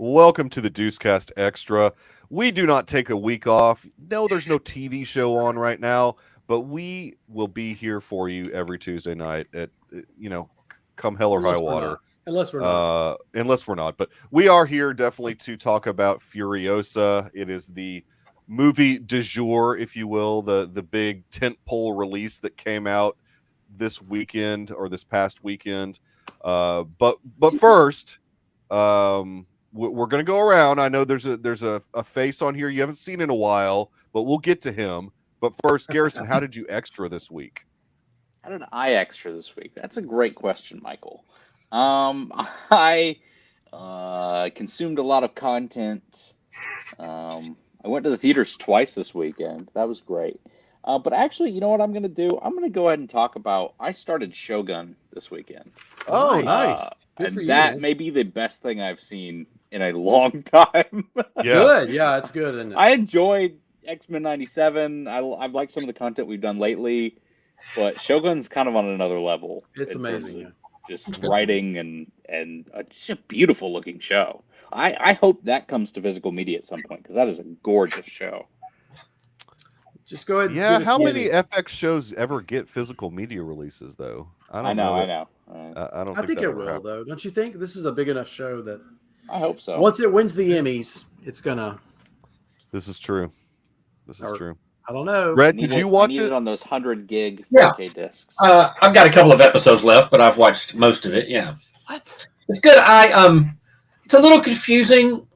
Welcome to the Deucecast Extra. We do not take a week off. No, there's no TV show on right now, but we will be here for you every Tuesday night at, come hell or high water. Unless we're not. Unless we're not. But we are here definitely to talk about Furiosa. It is the movie du jour, if you will, the big tentpole release that came out this weekend or this past weekend. But first, we're going to go around. I know there's a face on here you haven't seen in a while, but we'll get to him. But first, Garrison, how did you extra this week? How did I extra this week? That's a great question, Michael. I consumed a lot of content. I went to the theaters twice this weekend. That was great. But actually, you know what I'm going to do? I'm going to go ahead and talk about, I started Shogun this weekend. Oh, nice. And that may be the best thing I've seen in a long time. Yeah. Good. Yeah, it's good. Isn't it? I enjoyed X-Men 97. I've liked some of the content we've done lately, but Shogun's kind of on another level. It's amazing. Yeah. Just writing and just a beautiful looking show. I hope that comes to physical media at some point because that is a gorgeous show. Just go ahead. Yeah, how many FX shows ever get physical media releases though? I know. I don't. I think that it ever will happened. though. Don't you think? This is a big enough show that I hope so. once it wins the Emmys, it's gonna. This is true. This is true. I don't know. Red, did you watch it on those 100 gig Yeah. 4K discs? I've got a couple of episodes left, but I've watched most of it. Yeah, What? it's good. It's a little confusing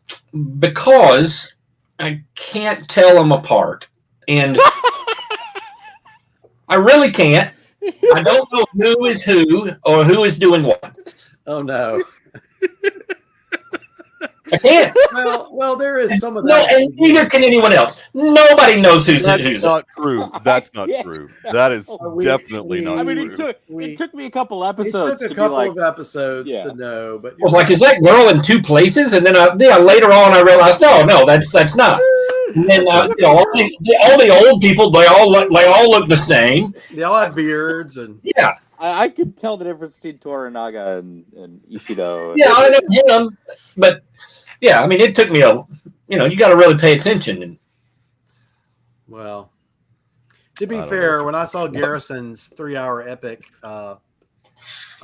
because I can't tell them apart, and I really can't. I don't know who is who or who is doing what. Oh no. I can't. Well, there is some of No, that. and neither can anyone else. Nobody knows who's That's who's. not true. That's not Yeah. true. That is We- definitely we- not I mean, true. it took me a couple It episodes took to a couple be like, of episodes Yeah. to know, but I was like, is that girl in two places? And then later on I realized, no, that's not. And then all the old people, they all look the same. they all have beards and Yeah, I could tell the difference between Toranaga and Ishido. yeah, I know him, but yeah, I mean, it took me you got to really pay attention. And well. To be I don't fair, know. when I saw Garrison's 3-hour epic, A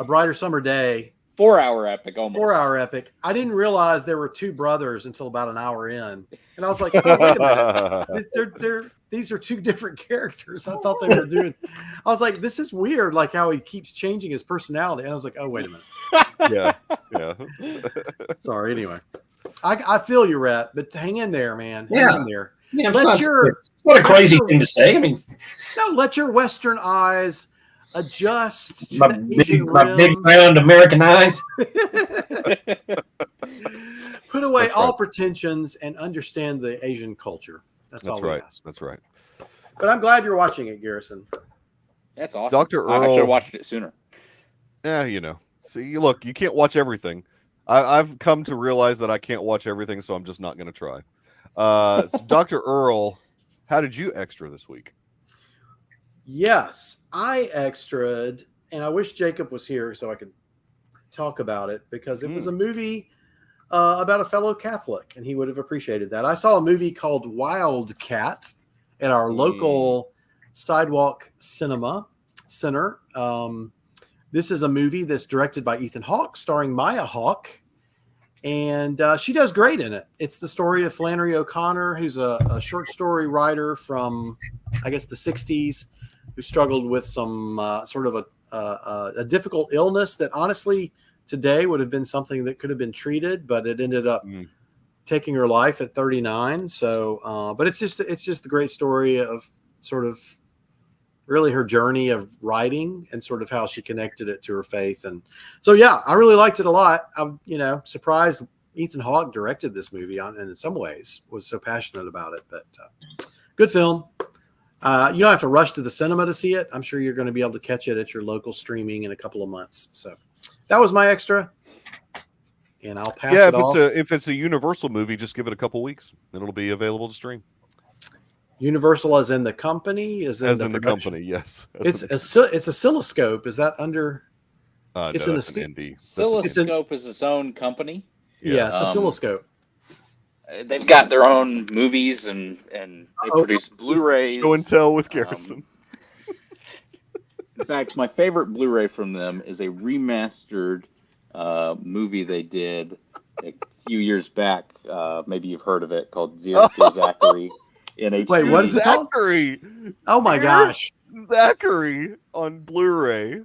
Brighter Summer Day, 4-hour epic almost. 4-hour epic, I didn't realize there were two brothers until about an hour in, and I was like, "Oh, wait a minute, these are two different characters." I thought they were doing. I was like, "This is weird," like how he keeps changing his personality. And I was like, "Oh, wait a minute." yeah. Sorry. Anyway, I feel you, Rhett, but hang in there, man. Hang Yeah. in there. yeah, Let what a crazy thing to say. I mean, let your Western eyes adjust to my the Asian big rim. round American eyes. Put away That's all right. pretensions and understand the Asian culture. That's all That's we right. ask. That's right. But I'm glad you're watching it, Garrison. That's awesome. Dr. I should Earl- have watched it sooner. Yeah, See, look, you can't watch everything. I've come to realize that I can't watch everything, so I'm just not going to try. So Dr. Earl, how did you extra this week? Yes, I extraed, and I wish Jacob was here so I could talk about it because it was a movie about a fellow Catholic, and he would have appreciated that. I saw a movie called Wildcat at our local Sidewalk Cinema Center. This is a movie that's directed by Ethan Hawke, starring Maya Hawke, and she does great in it. It's the story of Flannery O'Connor, who's a short story writer from, I guess, the 60s, who struggled with some sort of a difficult illness that honestly today would have been something that could have been treated, but it ended up taking her life at 39. So, but it's just the great story of sort of really her journey of writing and sort of how she connected it to her faith. And so, yeah, I really liked it a lot. I'm, surprised Ethan Hawke directed this movie and in some ways was so passionate about it, but good film. You don't have to rush to the cinema to see it. I'm sure you're going to be able to catch it at your local streaming in a couple of months. So that was my extra. And I'll pass it off. if it's a Universal movie, just give it a couple weeks and it'll be available to stream. Universal as in the company? As in the company, yes. It's a oscilloscope. Is that under? No, it's in that's the an indie. Oscilloscope is its own company. Yeah, it's Um, oscilloscope. they've got their own movies and they produce Blu-rays. Show and tell with Garrison. In fact, my favorite Blu-ray from them is a remastered movie they did a few years back. Maybe you've heard of it, called Dear Zachary in HD. Wait, what is it called? Zachary. Oh my Dear gosh! Zachary on Blu-ray.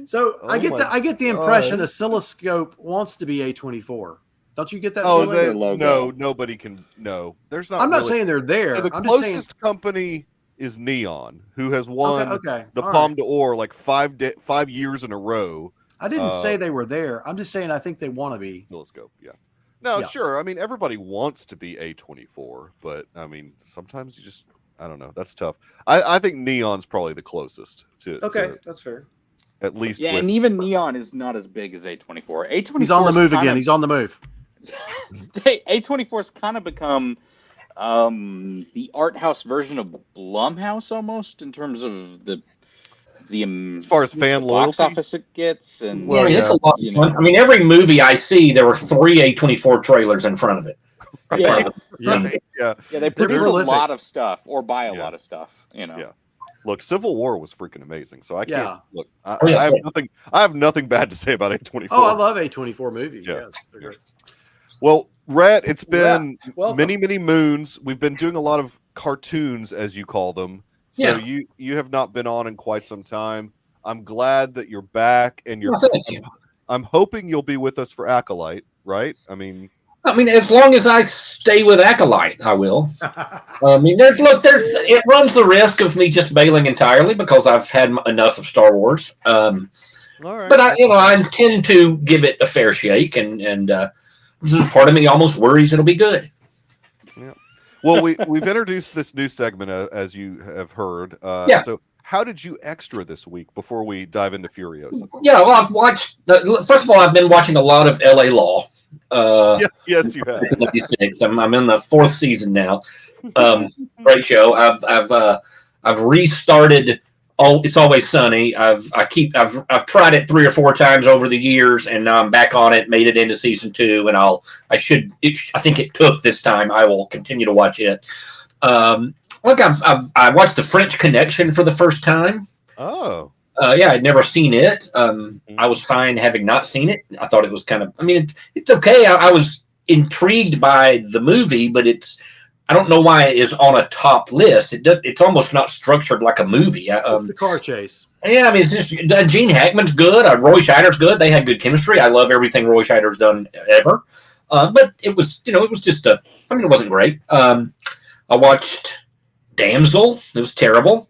So Oh I get my I get the impression gosh. Oscilloscope wants to be A24. Don't you get that Oh, feeling? logo. no, nobody can. No, there's not. I'm not really- saying they're there. The I'm just saying. closest company is Neon, who has won Okay. the all Palme right. d'Or like 5 years in a row. I didn't say they were there. I'm just saying I think they want to be. Oscilloscope, yeah. No, Yeah. sure. I mean, everybody wants to be A24, but I mean, sometimes you just, I don't know. That's tough. I think Neon's probably the closest to. Okay, to that's fair. at least. Yeah, with, and even Neon is not as big as A24. A24. He's on the move again. He's on the move. A24 has kind of become the art house version of Blumhouse almost in terms of the as far as fan box loyalty. office it gets. And Well, it's yeah. a lot of fun. I mean, every movie I see, there were 3 A24 trailers in front of it. yeah, Yeah. Yeah. yeah, they produce a prolific. lot of stuff or buy a Yeah. lot of stuff. You know. Yeah. Look, Civil War was freaking amazing. So I can't Yeah. look. Oh, yeah. I have nothing. I have nothing bad to say about A24. Oh, I love A24 movies. Yeah. Yes, they're great. Well, Rhett, it's been Welcome. many moons. We've been doing a lot of cartoons, as you call them. So Yeah. you have not been on in quite some time. I'm glad that you're back, and you're. Well, thank you. I'm hoping you'll be with us for Acolyte, right? I mean, As long as I stay with Acolyte, I will. There's it runs the risk of me just bailing entirely because I've had enough of Star Wars. all right. But I intend to give it a fair shake, and part of me almost worries it'll be good. Well, we've introduced this new segment, as you have heard. Yeah. So, how did you extra this week before we dive into Furiosa? Yeah, well, I've watched. First of all, I've been watching a lot of L.A. Law. Yes, you have. 56. I'm in the 4th season now. Great show. I've restarted. Oh, It's Always Sunny. I've tried it 3 or 4 times over the years, and now I'm back on it. Made it into season 2, and I think it took this time. I will continue to watch it. Look, I watched The French Connection for the first time. Oh. I'd never seen it. I was fine having not seen it. I thought it was kind of. It's okay. I was intrigued by the movie, but I don't know why it is on a top list. It's almost not structured like a movie. It's the car chase. Yeah, it's just Gene Hackman's good. Roy Scheider's good. They had good chemistry. I love everything Roy Scheider's done ever. But it was, it was just it wasn't great. I watched Damsel. It was terrible.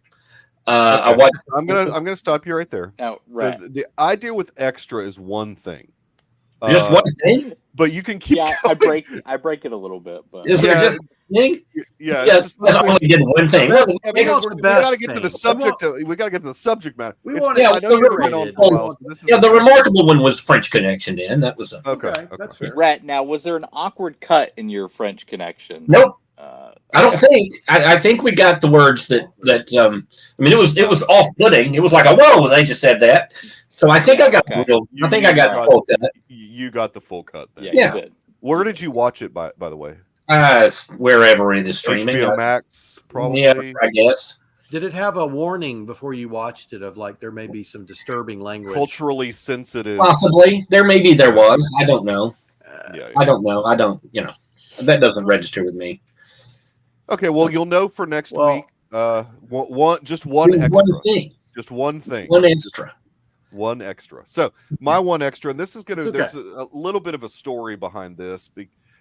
I watched. I'm gonna stop you right there. Now, right. So the idea with extra is one thing. Just one thing. But you can keep. Yeah, going. I break it a little bit, but Is there just one thing? Yeah. Yes, I only did one thing. Best- Yeah, We because want we the got to best get to thing. the subject. We got to get to the subject matter. We It's- want it I know you've been on underrated. for a while. So this is Yeah, the remarkable one was French Connection. Then that was a okay. That's fair. Rhett, now was there an awkward cut in your French Connection? nope. Uh, I don't think. I think we got the words that. It was off putting. It was like whoa. They just said that. So I think I got the real. I think I got the full cut. You got the full cut then. yeah, you did. Where did you watch it? By the way, Wherever it is streaming. HBO Max, probably. Yeah, I guess. Did it have a warning before you watched it of like there may be some disturbing language? Culturally sensitive. Possibly. There was. I don't know. Yeah. I don't know. I don't. That doesn't register with me. Okay. Well, you'll know for next Well- week. Just one extra. One thing. Just one thing. One extra. One extra. So my one extra, and this is gonna. It's okay. There's a little bit of a story behind this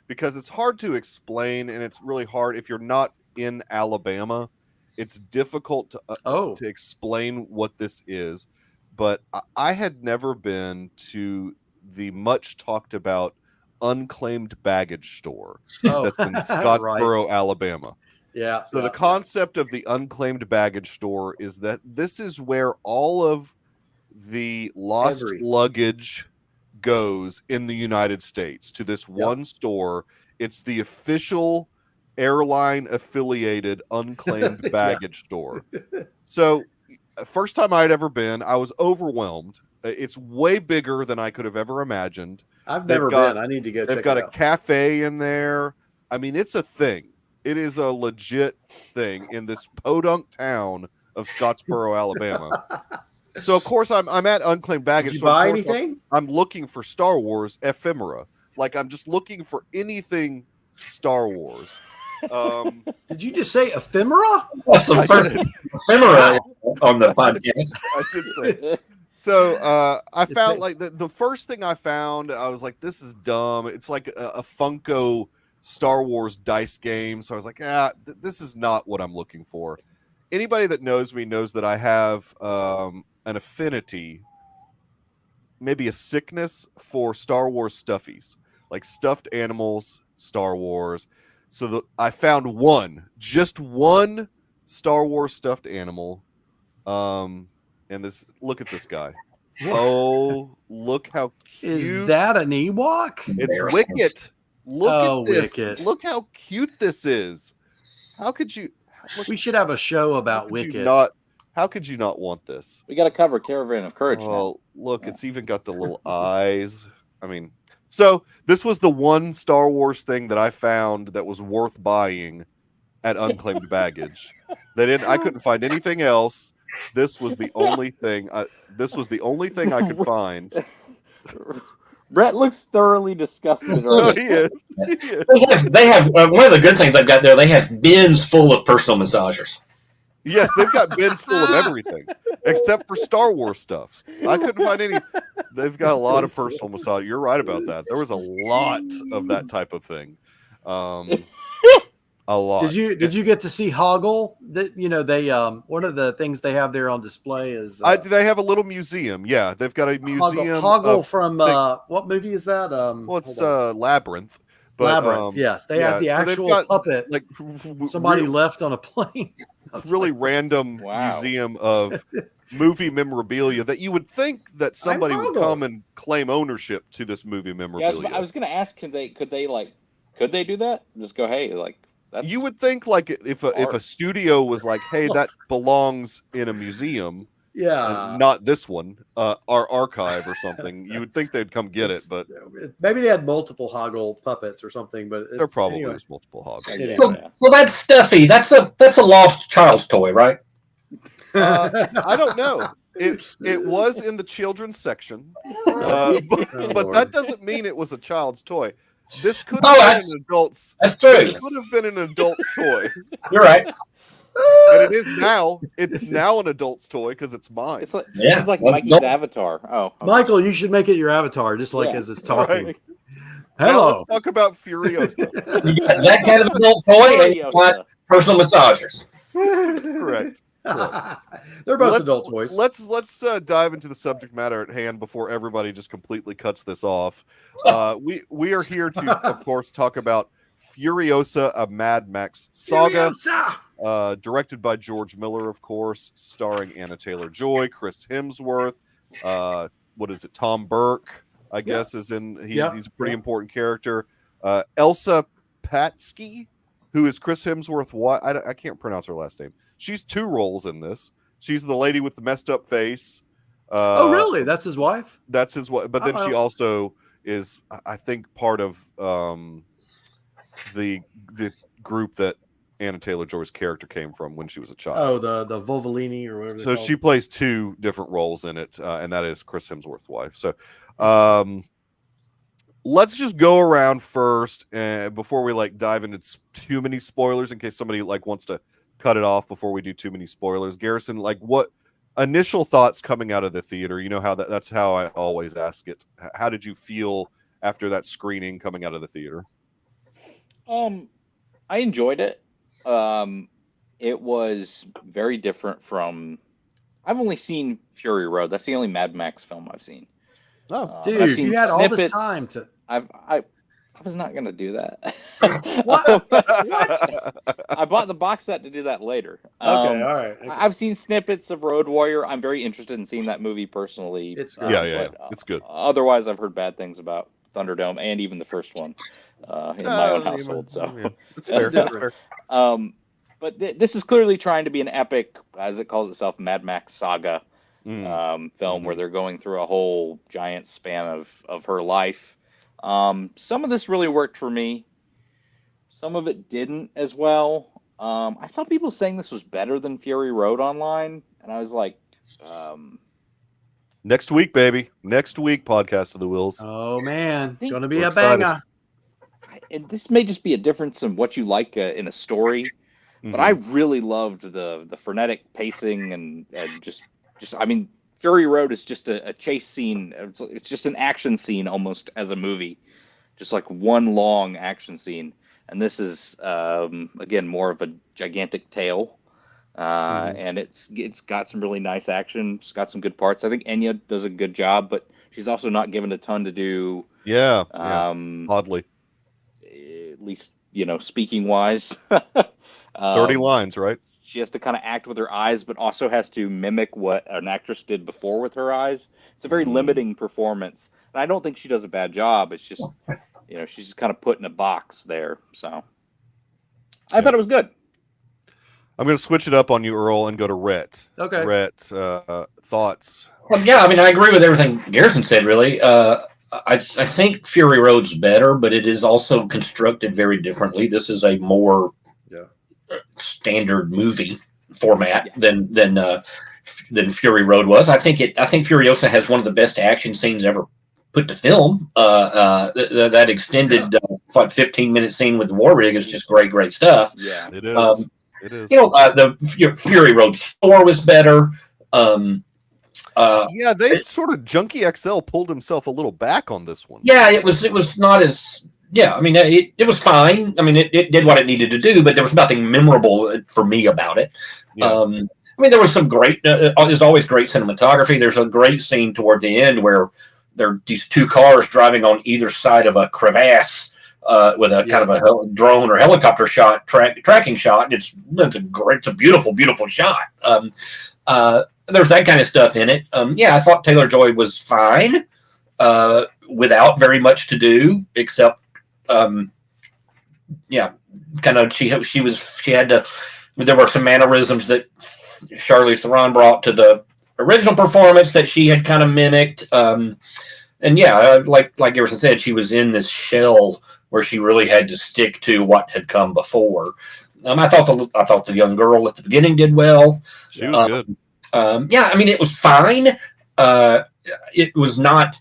because it's hard to explain, and it's really hard if you're not in Alabama. It's difficult to explain what this is. But I had never been to the much talked about unclaimed baggage store that's in Scottsboro, Right. Alabama. Yeah. So the concept of the unclaimed baggage store is that this is where all of the lost luggage goes in the United States to this one store. It's the official airline affiliated unclaimed baggage store. So first time I'd ever been, I was overwhelmed. It's way bigger than I could have ever imagined. I've never been. I need to go check They've got it a out. cafe in there. I mean, it's a thing. It is a legit thing in this podunk town of Scottsboro, Alabama. So of course I'm at Unclaimed Baggage. Did you so of buy course anything? I'm looking for Star Wars ephemera. Like I'm just looking for anything Star Wars. Did you just say ephemera? That's the I first did. ephemera on the podcast. I did say. So I It's found like- like the first thing I found, I was like, this is dumb. It's like a Funko Star Wars dice game. So I was like, this is not what I'm looking for. Anybody that knows me knows that I have an affinity, maybe a sickness for Star Wars stuffies, like stuffed animals, Star Wars. So I found just one Star Wars stuffed animal. And look at this guy. Oh, look how cute. Is that an Ewok? It's Embarrassing. Wicket. Look Oh, at this. Wicket. Look how cute this is. How could you We should have a show how about could you Wicket. not how could you not want this? We got to cover Caravan of Courage now. Oh, look, it's even got the little eyes. I mean, so this was the one Star Wars thing that I found that was worth buying at Unclaimed Baggage. I couldn't find anything else. This was the only thing. This was the only thing I could find. Brett looks thoroughly disgusted. So No, already. he is. He is. They have one of the good things I've got there. They have bins full of personal massagers. Yes, they've got bins full of everything except for Star Wars stuff. I couldn't find any. They've got a lot of personal massage. You're right about that. There was a lot of that type of thing. A lot. Did you get to see Hoggle? That they one of the things they have there on display is They have a little museum. Yeah, they've got a museum. Hoggle from what movie is that? Well, it's hold on. Labyrinth. But, Labyrinth. Yes, they have the so they've actual got, puppet. like Somebody really, left on a plane. I was really like, random Wow. museum of movie memorabilia that you would think that somebody would Hoggle. come and claim ownership to this movie Yeah, memorabilia. I was going to ask, could they do that? Just go, hey, like that's You would think like if a art. studio was like, hey, that belongs in a museum, Yeah, not this one, our archive or something. You would think they'd come get it, but maybe they had multiple Hoggle puppets or something. But there probably anyway. is multiple hogs. Anyway. So that's stuffy. That's a lost child's toy, right? I don't know. It was in the children's section, but Lord. that doesn't mean it was a child's toy. This could Oh, have been an adult's. That's This true. could have been an adult's toy, You're right. and it is now. It's now an adult's toy because it's mine. It's like Yeah, it's like that's Mikey's dope. avatar. Oh, okay. Michael, you should make it your avatar, just like Yeah, as it's that's right. talking. Now Hello. let's talk about Furiosa. You got that kind of adult toy, and you want personal massagers. Correct. They're both adult toys. Let's dive into the subject matter at hand before everybody just completely cuts this off. We are here to, of course, talk about Furiosa, a Mad Max Saga, Furiosa! directed by George Miller, of course, starring Anna Taylor-Joy, Chris Hemsworth, what is it, Tom Burke, I guess, is in. He's a pretty important character. Elsa Patsky, who is Chris Hemsworth. I can't pronounce her last name. She's two roles in this. She's the lady with the messed up face. Oh, really? That's his wife? That's his wife. But then she also is, I think, part of the group that Anna Taylor-Joy's character came from when she was a child. Oh, the Volvolini or whatever. So she plays two different roles in it, and that is Chris Hemsworth's wife. So let's just go around first before we dive into too many spoilers in case somebody wants to cut it off before we do too many spoilers. Garrison, what initial thoughts coming out of the theater? You know how that's how I always ask it. How did you feel after that screening coming out of the theater? I enjoyed it. It was very different from. I've only seen Fury Road. That's the only Mad Max film I've seen. Oh, I've Dude, seen you had all this snippets. time to. I was not gonna do that. What? I bought the box set to do that later. Okay, all right. Okay. I've seen snippets of Road Warrior. I'm very interested in seeing that movie personally. It's good. Yeah, but, it's good. Otherwise, I've heard bad things about Thunderdome and even the first one in my own household. So it's fair. That's fair. But this is clearly trying to be an epic, as it calls itself, Mad Max Saga film, where they're going through a whole giant span of her life. Some of this really worked for me. Some of it didn't as well. I saw people saying this was better than Fury Road online, and I was like, Next week, baby. Next week, Podcast of the Wheels. Oh man, think gonna be we're a excited. banger. and this may just be a difference in what you like in a story, but I really loved the frenetic pacing and just I mean, Fury Road is just a chase scene. It's just an action scene almost as a movie, just like one long action scene. And this is again more of a gigantic tale, and it's got some really nice action. It's got some good parts. I think Enya does a good job, but she's also not given a ton to do. Yeah, Um, oddly. at least speaking wise. 30 lines, right? She has to kind of act with her eyes, but also has to mimic what an actress did before with her eyes. It's a very limiting performance, and I don't think she does a bad job. It's just she's just kind of put in a box there. So I thought it was good. I'm going to switch it up on you, Earl, and go to Rhett. Okay. Rhett, thoughts? Well, yeah, I mean, I agree with everything Garrison said, really. I think Fury Road's better, but it is also constructed very differently. This is a more standard movie format than Fury Road was. I think Furiosa has one of the best action scenes ever put to film. That extended 15-minute scene with the war rig is just great stuff. Yeah, it is. It is. The Fury Road score was better. Yeah, they sort of Junkie XL pulled himself a little back on this one. Yeah, it was not as. Yeah, I mean, it was fine. I mean, it did what it needed to do, but there was nothing memorable for me about it. Yeah. I mean, there was some great. There's always great cinematography. There's a great scene toward the end where there are these two cars driving on either side of a crevasse with a kind of a drone or helicopter shot, tracking shot. It's a beautiful shot. There's that kind of stuff in it. Yeah, I thought Taylor Joy was fine without very much to do, except kind of she had to. There were some mannerisms that Charlize Theron brought to the original performance that she had kind of mimicked. And yeah, like Garrison said, she was in this shell where she really had to stick to what had come before. I thought the young girl at the beginning did well. She was good. Yeah, I mean, it was fine. It was not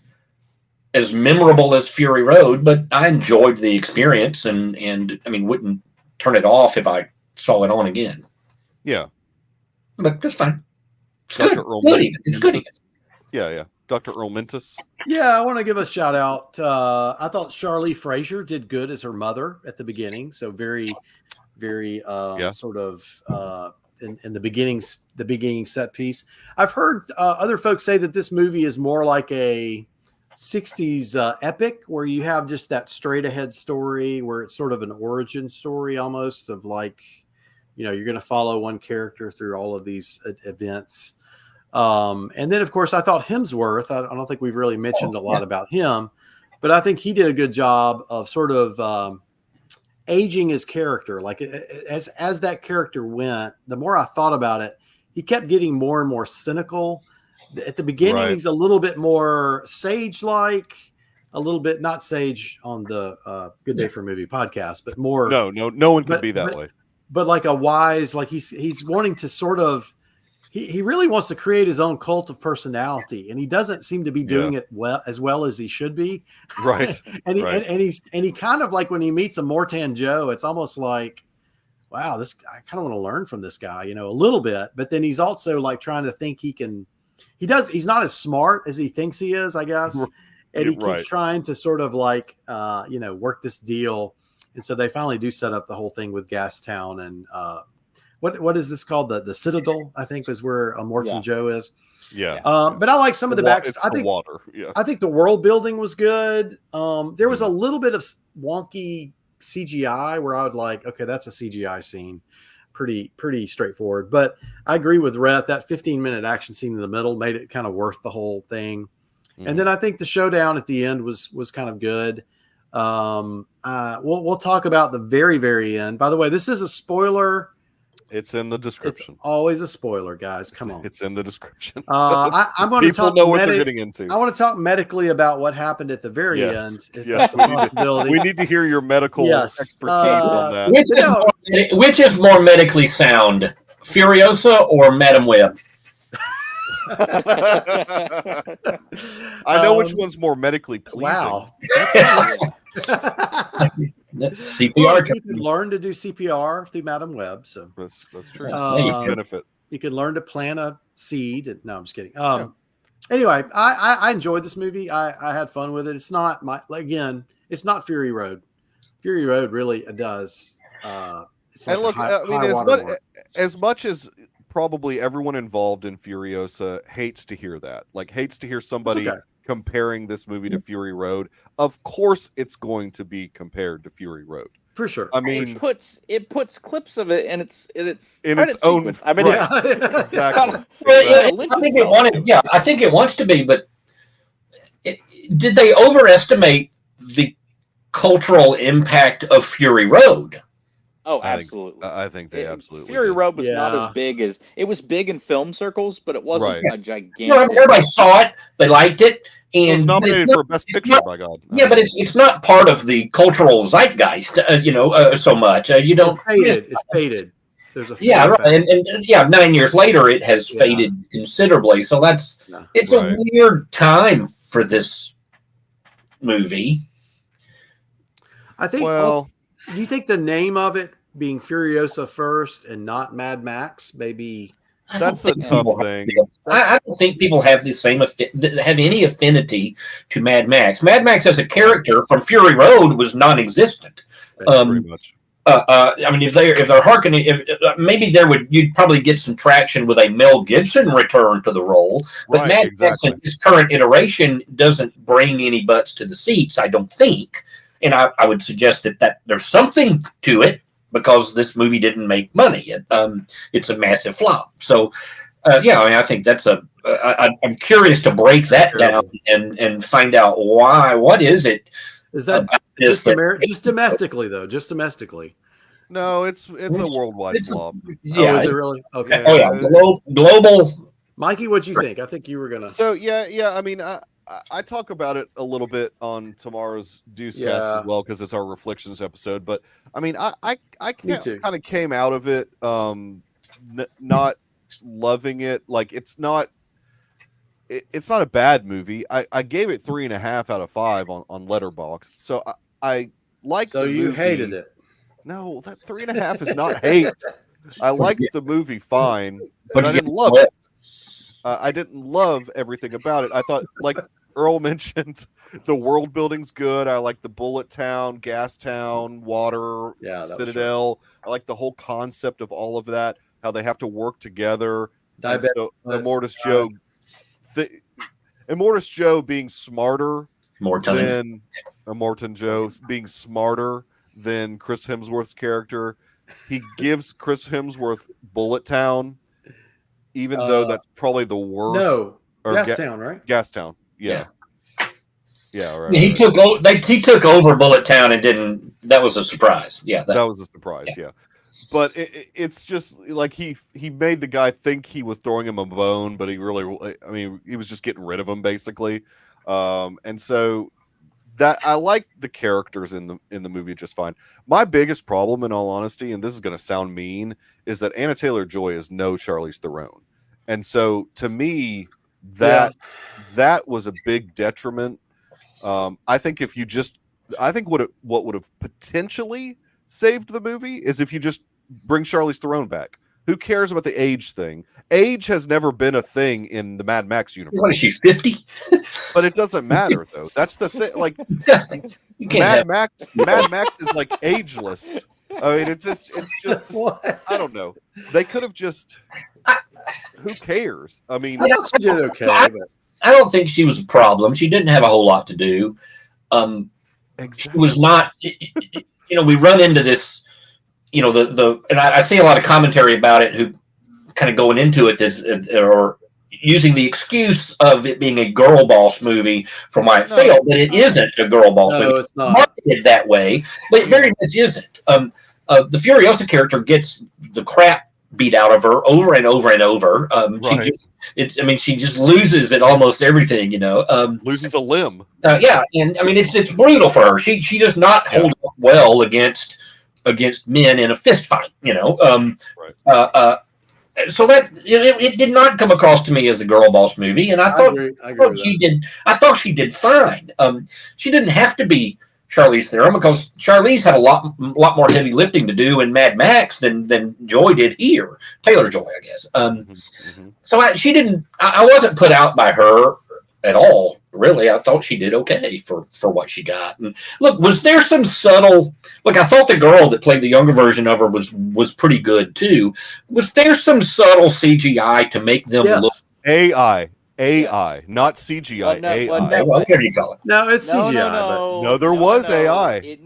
as memorable as Fury Road, but I enjoyed the experience, and I mean, wouldn't turn it off if I saw it on again. Yeah, but it's fine. It's Dr. good. It's good. Yeah. Dr. Earl Mentis. Yeah, I want to give a shout out. I thought Charlie Fraser did good as her mother at the beginning. So very sort of in the beginning set piece. I've heard other folks say that this movie is more like a 60s epic where you have just that straight ahead story where it's sort of an origin story almost of like, you're going to follow one character through all of these events. And then of course I thought Hemsworth, I don't think we've really mentioned a lot about him, but I think he did a good job of sort of aging his character. Like as that character went, the more I thought about it, he kept getting more and more cynical. At the beginning, he's a little bit more sage-like, a little bit not sage on the Good Day for a Movie podcast, but more. No one could be that way. But like a wise, like he's wanting to sort of. He really wants to create his own cult of personality, and he doesn't seem to be doing it as well as he should be. Right. and he kind of like when he meets a Mortan Joe, it's almost like, wow, I kind of want to learn from this guy, a little bit. But then he's also like trying to think he's not as smart as he thinks he is, I guess. And he keeps trying to sort of like, work this deal. And so they finally do set up the whole thing with Gastown and, what is this called? The Citadel, I think, is where Morton Joe is. Yeah. But I like some of the back. I think water. Yeah. I think the world building was good. There was a little bit of wonky CGI where I would like, okay, that's a CGI scene. Pretty straightforward. But I agree with Rhett. That 15-minute action scene in the middle made it kind of worth the whole thing. And then I think the showdown at the end was kind of good. We'll talk about the very, very end. By the way, this is a spoiler It's in the It's description. always a spoiler, guys. Come on. It's in the description. I'm going to People talk. know what they're getting into. I want to talk medically about what happened at the very Yes. end. If Yes, that's a possibility. We need to hear your medical Yes. expertise on that. Which is more medically sound, Furiosa or Madam Web? I know which one's more medically pleasing. Wow. That's CPR. You can learn to do CPR through Madam Web. So That's true. benefit. You can learn to plant a seed. No, I'm just kidding. Anyway, I enjoyed this movie. I had fun with it. It's not it's not Fury Road. Fury Road really does. It's like and look, high, I mean, as much as probably everyone involved in Furiosa hates to hear that, like hates to hear somebody comparing this movie to Fury Road. Of course, it's going to be compared to Fury Road. For sure. I mean, it puts clips of it in its own. Sequence. I mean, exactly. I think it wants to be, but did they overestimate the cultural impact of Fury Road? Oh, absolutely. I think they absolutely. Fury Road was not as big as it was big in film circles, but it wasn't a gigantic. Everybody saw it, they liked it, and it was nominated for Best Picture. By God. Yeah, but it's not part of the cultural zeitgeist, so much. You don't. It's faded. There's a right, and 9 years later, it has faded considerably. So it's a weird time for this movie. I think. Well, do you think the name of it being Furiosa first and not Mad Max, maybe? That's a tough thing. I don't think people have the same have any affinity to Mad Max. Mad Max as a character from Fury Road was non-existent. Pretty much. I mean, if they're hearkening, maybe you'd probably get some traction with a Mel Gibson return to the role. But Mad Max in this current iteration doesn't bring any butts to the seats, I don't think. And I would suggest that there's something to it because this movie didn't make money. It's a massive flop. So, I think that's I'm curious to break that down and find out why. What is it? Is that just domestically though? Just domestically? No, it's a worldwide flop. Yeah, is it really? Okay. Global. Mikey, what'd you think? I think you were gonna. So yeah. I mean, I talk about it a little bit on tomorrow's Deucecast as well because it's our reflections episode. But I mean, I kind of came out of it not loving it. Like it's not a bad movie. I gave it 3.5 out of 5 on Letterboxd. So I liked. So you hated it? No, that 3.5 is not hate. I liked the movie fine, but I didn't love it. I didn't love everything about it. I thought, like Earl mentioned, the world building's good. I like the Bullet Town, Gas Town, Water, Citadel. I like the whole concept of all of that, how they have to work together. And so Immortus Joe being smarter than Immortan Joe being smarter than Chris Hemsworth's character. He gives Chris Hemsworth Bullet Town, even though that's probably the worst. No, Gastown, right? Gastown, yeah, right. He took over Bullet Town and didn't. That was a surprise. Yeah, that was a surprise. Yeah, but it's just like he made the guy think he was throwing him a bone, but he was just getting rid of him basically, and so. That I like the characters in the movie just fine. My biggest problem, in all honesty, and this is going to sound mean, is that Anna Taylor-Joy is no Charlize Theron, and so to me, that was a big detriment. I think what would have potentially saved the movie is if you just bring Charlize Theron back. Who cares about the age thing? Age has never been a thing in the Mad Max universe. What is she, 50? But it doesn't matter though. That's the thing. Like Mad Max is like ageless. I mean, it's just I don't know. They could have just. Who cares? I mean, she did okay. I don't think she was a problem. She didn't have a whole lot to do. Exactly. She was not. We run into this. And I see a lot of commentary about it who kind of going into it or using the excuse of it being a girl boss movie for why it failed, but it isn't a girl boss movie. No, it's not marketed that way, but it very much isn't. The Furiosa character gets the crap beat out of her over and over and over. Right. She just loses at almost everything, Loses a limb. Yeah, and I mean it's brutal for her. She does not hold up well against men in a fist fight, Right. So that it did not come across to me as a girl boss movie, and I thought she did. I thought she did fine. She didn't have to be Charlize Theron because Charlize had a lot more heavy lifting to do in Mad Max than Joy did here. Taylor Joy, I guess. So she didn't. I wasn't put out by her at all. Really, I thought she did okay for what she got. And look, was there some subtle? Look, I thought the girl that played the younger version of her was pretty good too. Was there some subtle CGI to make them look AI, not CGI? AI. Whatever you call it. No, it's CGI. No, there was AI. It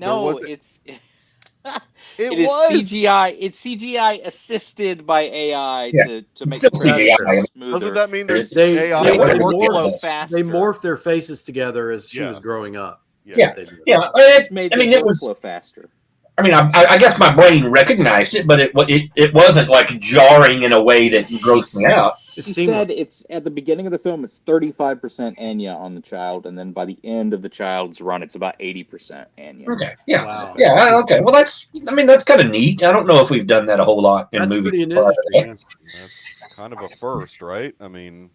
It was CGI. It's CGI assisted by AI to make the CGI. smoother. Doesn't that mean there's They AI? they morphed their faces together as she was growing up. It made the workflow faster. I mean, I guess my brain recognized it, but it wasn't like jarring in a way that grossed me out. She said it's at the beginning of the film, it's 35% Anya on the child, and then by the end of the child's run, it's about 80% Anya. Okay, yeah, wow. Yeah, okay. Well, that's kind of neat. I don't know if we've done that a whole lot in movies. That's kind of a first, right? I mean,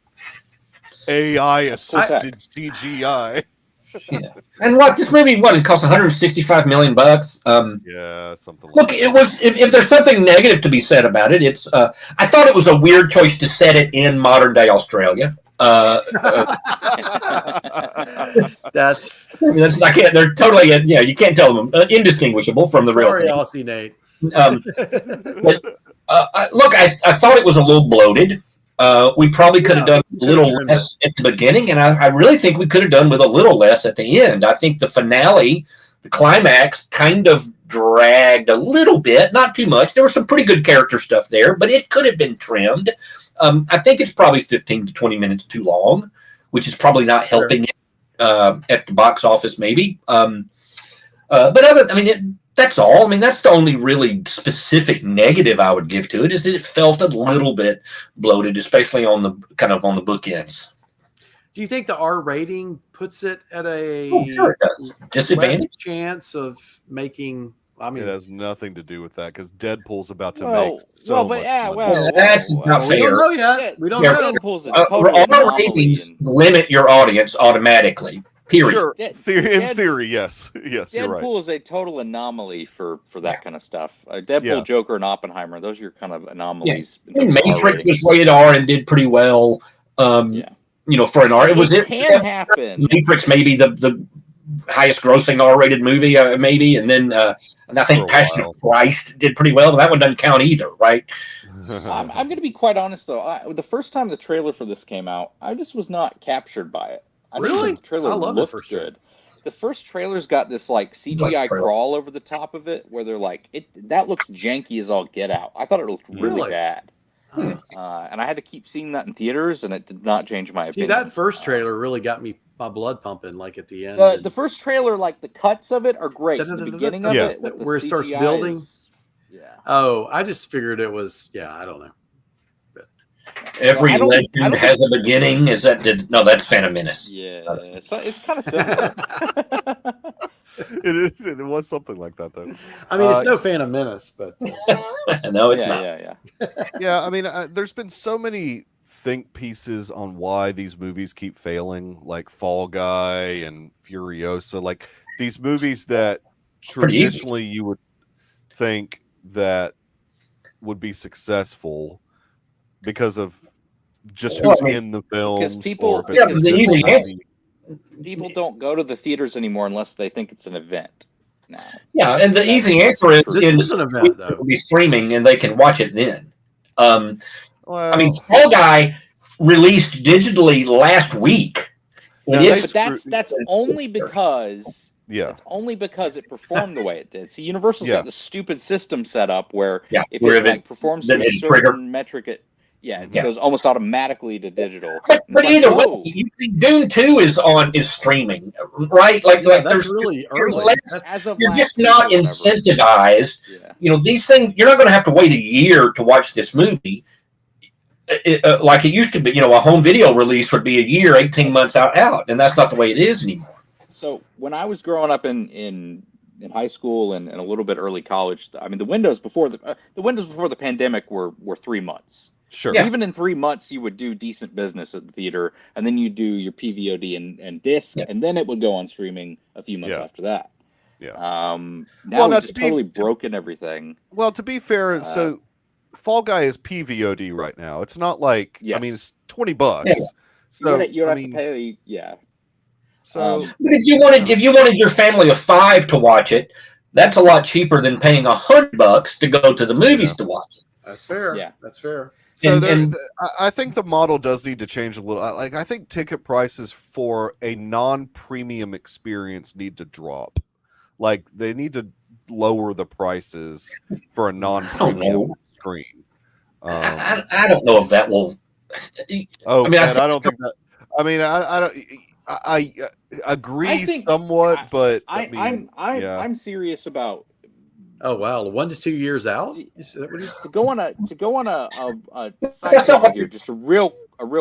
AI assisted CGI. Yeah. And this movie, it cost $165 million. Yeah, something. Look, it was. If there's something negative to be said about it, it's. I thought it was a weird choice to set it in modern day Australia. That's I can't. They're totally. You can't tell them indistinguishable from the real thing. Aussie Nate. But look, I thought it was a little bloated. We probably could have done a little less at the beginning, and I really think we could have done with a little less at the end. I think the finale, the climax, kind of dragged a little bit, not too much. There was some pretty good character stuff there, but it could have been trimmed. I think it's probably 15 to 20 minutes too long, which is probably not helping it at the box office, maybe. But that's all. I mean, that's the only really specific negative I would give to it is that it felt a little bit bloated, especially on the bookends. Do you think the R rating puts it at a disadvantage chance of making? I mean, it has nothing to do with that because Deadpool's about to make much money. That's not fair. We don't know yet. We don't know. Deadpool's a total R ratings limit your audience automatically. Period. Sure. In theory, yes. Yes, you're right. Deadpool is a total anomaly for that kind of stuff. Deadpool, Joker, and Oppenheimer, those are your kind of anomalies. Yeah. Matrix was rated R and did pretty well. For an R. It can happen. Matrix may be the highest grossing R-rated movie, maybe. And then I think Passion of Christ did pretty well, but that one doesn't count either, right? I'm going to be quite honest, though. The first time the trailer for this came out, I just was not captured by it. Really? The trailer looked good. Trailer. The first trailer's got this like CGI crawl over the top of it, where they're like, that looks janky as all get out. I thought it looked really bad, and I had to keep seeing that in theaters, and it did not change my opinion. That first trailer really got me my blood pumping, like at the end. The first trailer, like the cuts of it, are great. The beginning of it, where it starts building. Oh, I just figured it was. I don't know. Every legend has a beginning. No, that's Phantom Menace. Yeah, it's kind of similar. It is. It was something like that, though. I mean, it's no Phantom Menace, but no, it's not. Yeah. I mean, there's been so many think pieces on why these movies keep failing, like Fall Guy and Furiosa, like these movies that traditionally you would think that would be successful. Because of just who's in the films. People don't go to the theaters anymore unless they think it's an event now. Yeah, and the easy answer is an event, though. It'll be streaming and they can watch it then. Fall Guy released digitally last week. But that's only because it's only because it performed the way it did. See, Universal's got the stupid system set up where if it performs to a certain metric, Yeah, it Yeah. goes almost automatically to digital. But It's like, either way, whoa. Dune 2 is streaming, right? Like that's there's really you're early. less- As of you're last just week not or whatever. incentivized. Yeah. You know, these things, you're not going to have to wait a year to watch this movie. Like it used to be, you know, a home video release would be a year, 18 months out, and that's not the way it is anymore. So when I was growing up in high school and a little bit early college, I mean, the windows before the pandemic were 3 months. Sure. Yeah. Even in 3 months, you would do decent business at the theater, and then you do your PVOD and disc, Yeah. and then it would go on streaming a few months Yeah. after that. Yeah. Now Well, we've just totally broken everything. Well, to be fair, so Fall Guy is PVOD right now. It's not like I Yes. mean, it's $20. Yeah. So you would I have mean, to pay, yeah. so But if you wanted your family of 5 to watch it, that's a lot cheaper than paying $100 to go to the movies to watch it. That's fair. Yeah. That's fair. So And- I think the model does need to change a little. Like I think ticket prices for a non-premium experience need to drop. Like they need to lower the prices for a non-premium know. screen. I don't know if that will. Oh, I mean, I don't think that. I mean, I don't. I agree I think- somewhat, but I I'm mean, yeah. I'm serious about Oh wow, 1 to 2 years out. Is that what he's- to go on a side That's not tangent what- here. Just a real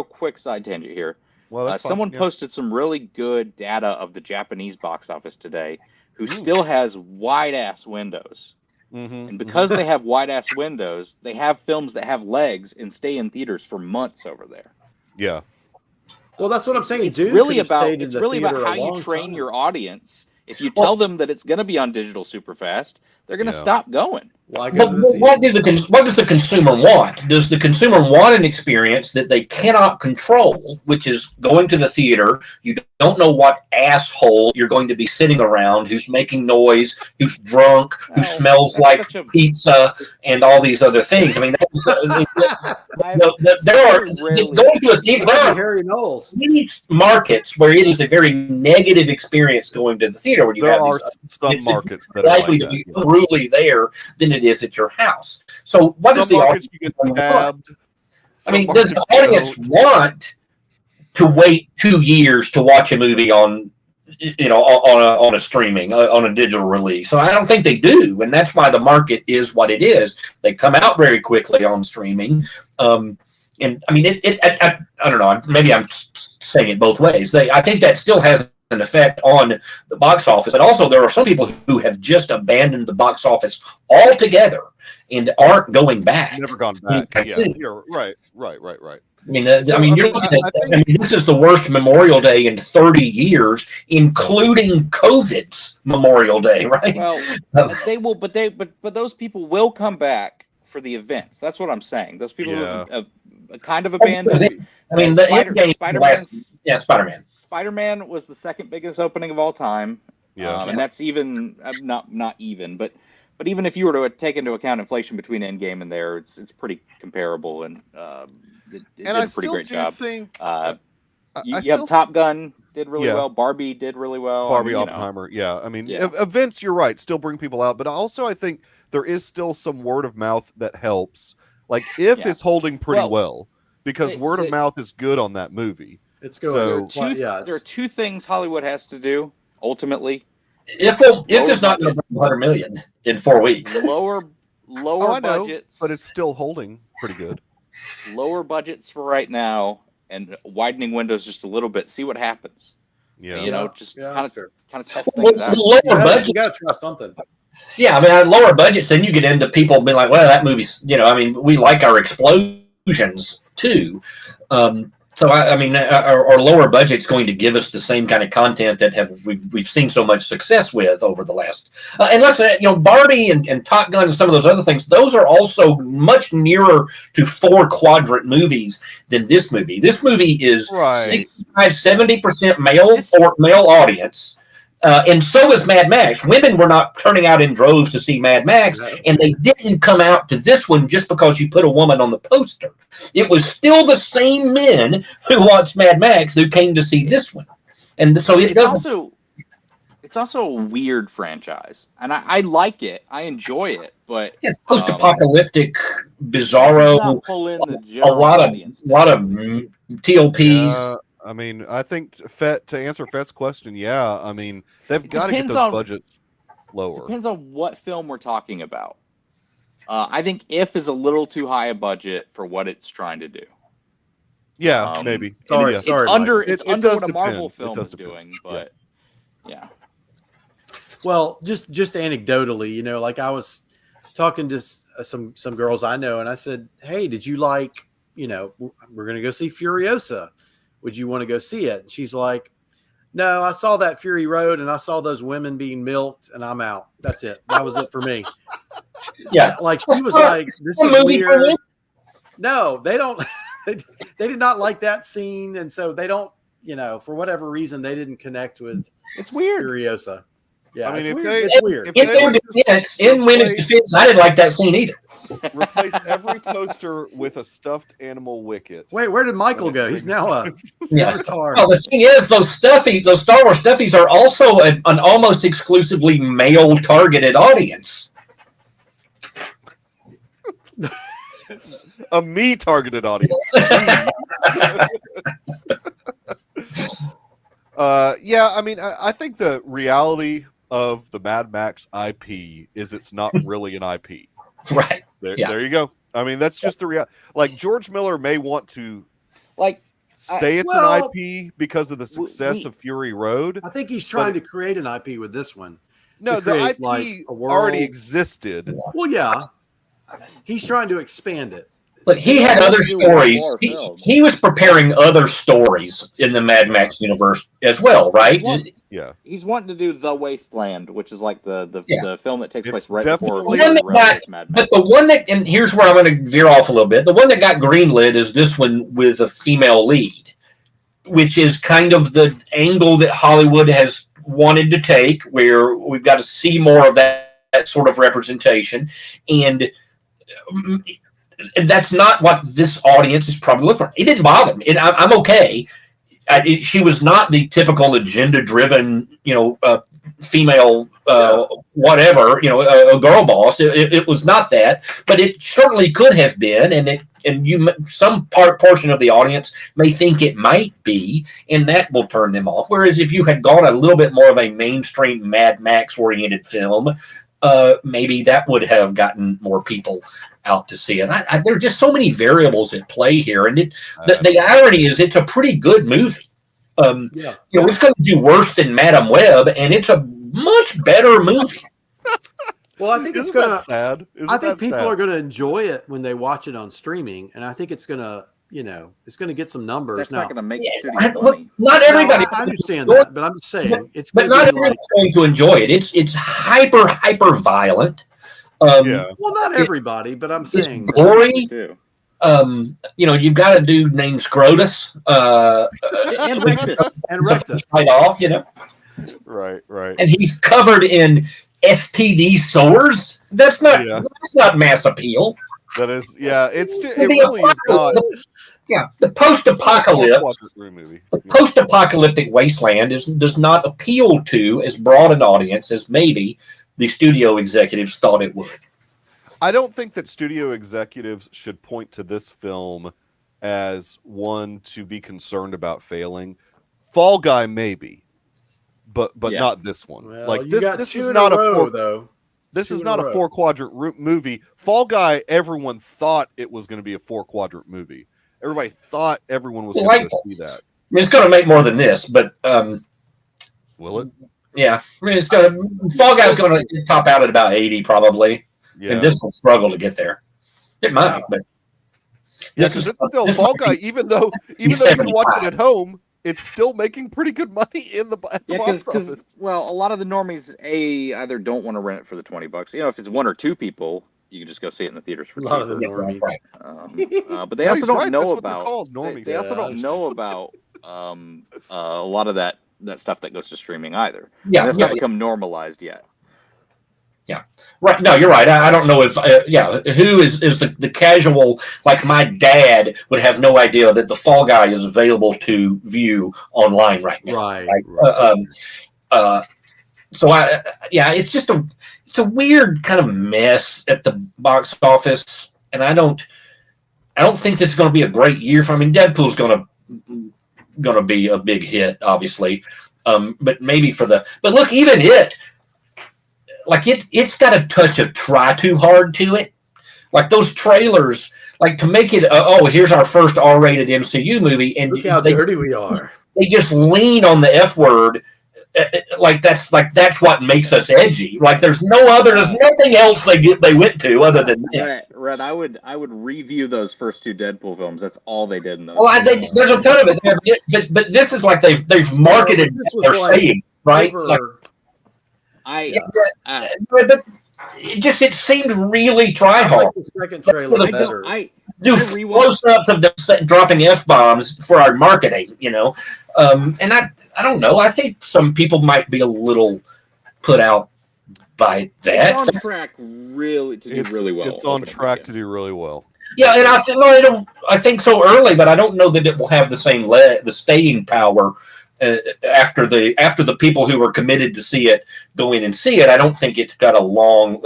quick side tangent here. Well, that's fine, Someone yeah. posted some really good data of the Japanese box office today, who Ooh. still has wide ass windows. Mhm, And because they have wide ass windows, they have films that have legs and stay in theaters for months over there. yeah. Well, that's what I'm saying. It's Dune really could have about stayed in the theater how a you long train time. your audience. If you Well- tell them that it's going to be on digital super fast, they're going to Yeah. stop going. Why go But to the theater? what does the consumer want? Does the consumer want an experience that they cannot control, which is going to the theater? You don't know what asshole you're going to be sitting around, who's making noise, who's drunk, who Well, smells that's like such a- pizza, and all these other things. I mean, there are rarely- going to a theater. There are Harry Knowles. many markets where it is a very negative experience going to the theater. Where you There have are these, some markets that are likely like to be that. truly there than it is at your house. So what Some is the markets you get audience stabbed. I Some mean, does the markets audience don't. want to wait 2 years to watch a movie on, you know, on a streaming, on a digital release? So I don't think they do, and that's why the market is what it is. They come out very quickly on streaming, and I mean, I don't know. Maybe I'm saying it both ways. I think that still has an effect on the box office, but also there are some people who have just abandoned the box office altogether and aren't going back. Never gone back. I Yeah, see. you're right. I mean, So, I mean, I you're mean, looking at, I I mean, this is the worst Memorial Day in 30 years, including COVID's Memorial Day, right? Well, they will, but those people will come back for the events. That's what I'm saying. Those people Yeah. have kind of abandoned. I mean, the Endgame Spider-Man. Spider-Man. Spider-Man was the second biggest opening of all time. Yeah. And that's even not even, but even if you were to take into account inflation between Endgame and there, it's pretty comparable, and it did And a I pretty still great do job. think You I have still Top Gun did really Yeah. well. Barbie did really well. Barbie, I mean, you know. Oppenheimer. Yeah, I mean, Yeah. events. You're right. Still bring people out, but also I think there is still some word of mouth that helps. Like if Yeah. it's holding pretty Well, well, because word of mouth is good on that movie. It's going. So- There are two things Hollywood has to do ultimately: If it's not going to bring 100 million in 4 weeks, lower Oh, I know, budgets, but it's still holding pretty good. lower budgets for right now, and widening windows just a little bit. See what happens. Yeah. You know, just yeah, kind that's fair. of test things out. lower You budget. got to try something. Yeah, I mean, at lower budgets, then you get into people being like, well, that movie's, you know, I mean, we like our explosions too. So I mean, our lower budget's going to give us the same kind of content that we've seen so much success with over the last. Unless you know, Barbie and Top Gun and some of those other things, those are also much nearer to 4-quadrant movies than this movie. This movie is Right. 65-70% male audience. And so is Mad Max. Women were not turning out in droves to see Mad Max, and they didn't come out to this one just because you put a woman on the poster. It was still the same men who watched Mad Max who came to see this one. And so it doesn't. It's also a weird franchise, and I like it. I enjoy it, but It's post-apocalyptic bizarro, pull in the a general lot of audience. TLPs. Yeah, I mean, I think to answer Fett's question, yeah, I mean, they've got to get depends those on- budgets lower. Depends on what film we're talking about. I think If is a little too high a budget for what it's trying to do. Yeah, maybe. Sorry, Yeah. It's sorry, under Michael. it's It under does what a Marvel depend. It film does is depend. doing, but yeah. Well, just anecdotally, you know, like I was talking to some girls I know, and I said, "Hey, did you like? You know, we're going to go see Furiosa. Would you want to go see it?" And she's like, "No, I saw that Fury Road, and I saw those women being milked, and I'm out. That's it. That was it for me." Yeah. Like she was like, "This is movie for weird." you? No, they don't. They did not like that scene, and so they don't. You know, for whatever reason, they didn't connect with It's weird. Furiosa. Yeah, I mean, it's if weird. they- It's weird. if In they their would just defense, in women's replace- defense, I didn't like that scene either. Replace every poster with a stuffed animal Wicket. Wait, where did Michael go? He's now a Yeah. avatar. Well, the thing is, those Star Wars stuffies are also an almost exclusively male targeted audience. A me targeted audience. Yeah, I mean, I think the reality of the Mad Max IP is it's not really an IP. Right. There you go. I mean, that's just the reality. Like George Miller may want to Like say it's well, an IP because of the success of Fury Road. I think he's trying to create an IP with this one. No, to the create, IP like, a world. already existed. Well, yeah, he's trying to expand it. But he had other stories. He was preparing other stories in the Mad Max universe as well, right? Yeah. He's wanting to do The Wasteland, which is like the film that takes It's place right before definitely- Fury Road with Mad Max. But the one that, and here's where I'm going to veer off a little bit. The one that got greenlit is this one with a female lead, which is kind of the angle that Hollywood has wanted to take, where we've got to see more of that sort of representation. And that's not what this audience is probably looking for. It didn't bother me. I'm okay. She was not the typical agenda-driven, female, whatever, a girl boss. It was not that, but it certainly could have been, some portion of the audience may think it might be, and that will turn them off. Whereas if you had gone a little bit more of a mainstream Mad Max-oriented film, maybe that would have gotten more people out to see it. There are just so many variables at play here, and the irony is it's a pretty good movie. It's going to do worse than Madam Web, and it's a much better movie. Well, I think Isn't that sad? I think people are going to enjoy it when they watch it on streaming, and I think it's going to, it's going to get some numbers. That's now, not going to make the studio money. Not everybody. I understand that, but I'm just saying it's. But not everybody's going to enjoy it. It's hyper violent. Yeah. Well, not everybody, but I'm saying gory. You've got a dude named Scrotus. And Rectus. And Rectus. Right off, Right. And he's covered in STD sores. That's not mass appeal. That is, it really is not. Yeah, the post-apocalypse, movie. the post-apocalyptic wasteland does not appeal to as broad an audience as maybe the studio executives thought it would. I don't think that studio executives should point to this film as one to be concerned about failing. Fall Guy maybe, but not this one. Well, like this is in not a row, though. This is Two not in a a row. 4-quadrant movie. Fall Guy, everyone thought it was going to be a 4-quadrant movie. Everybody thought everyone was going to see that. I mean, it's going to make more than this, but will it? Yeah, I mean, Fall Guy's going to top out at about 80 probably, and this will struggle to get there. It might, but it's still Fall Guy. Even though you can watch it at home, it's still making pretty good money in the box office. Well, a lot of the normies either don't want to rent it for the $20. If it's one or two people, you can just go see it in the theaters for A lot of the normies. but they also don't know That's about. what they're called, They also don't know about a lot of that stuff that goes to streaming either. Yeah, that's not become normalized yet. Yeah, right. No, you're right. I don't know if who is the casual, like my dad would have no idea that the Fall Guy is available to view online right now. Right. So it's just a weird kind of mess at the box office. and I don't think this is going to be a great year for. I mean, Deadpool's going to be a big hit, obviously, but maybe but look, even it's got a touch of try too hard to it. Like those trailers, like to make it, here's our first R-rated MCU movie, and Look how dirty we are. They just lean on the F word, that's what makes us edgy. Like there's nothing else they went to other than that. Red, I would review those first 2 Deadpool films. That's all they did in those. Well, there's a ton of it, but this is like they've marketed their saying, right? But it seemed really try hard. Like the second trailer better. Do close-ups of them dropping F-bombs for our marketing, and I don't know. I think some people might be a little put out by that. It's on track to do really well. It's on track to do really well. Yeah, and I think so early, but I don't know that it will have the same the staying power after the people who are committed to see it go in and see it. I don't think it's got a long.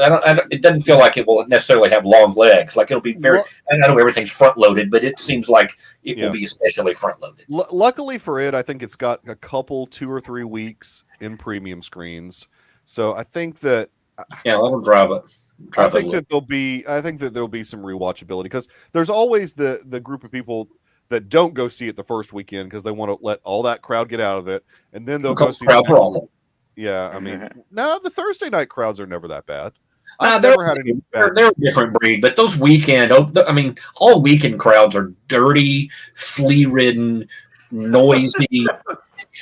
It doesn't feel like it will necessarily have long legs. Like it'll be very. I know everything's front loaded, but it seems like it will be especially front loaded. Luckily for it, I think it's got a couple 2 or 3 weeks in premium screens. So I think that. Yeah, that'll drive it. I think that there'll be some rewatchability because there's always the group of people that don't go see it the first weekend because they want to let all that crowd get out of it, and then they'll go see the next one. Yeah, I mean, no, the Thursday night crowds are never that bad. I've never had any bad. They're a different breed, but those all weekend crowds are dirty, flea-ridden, noisy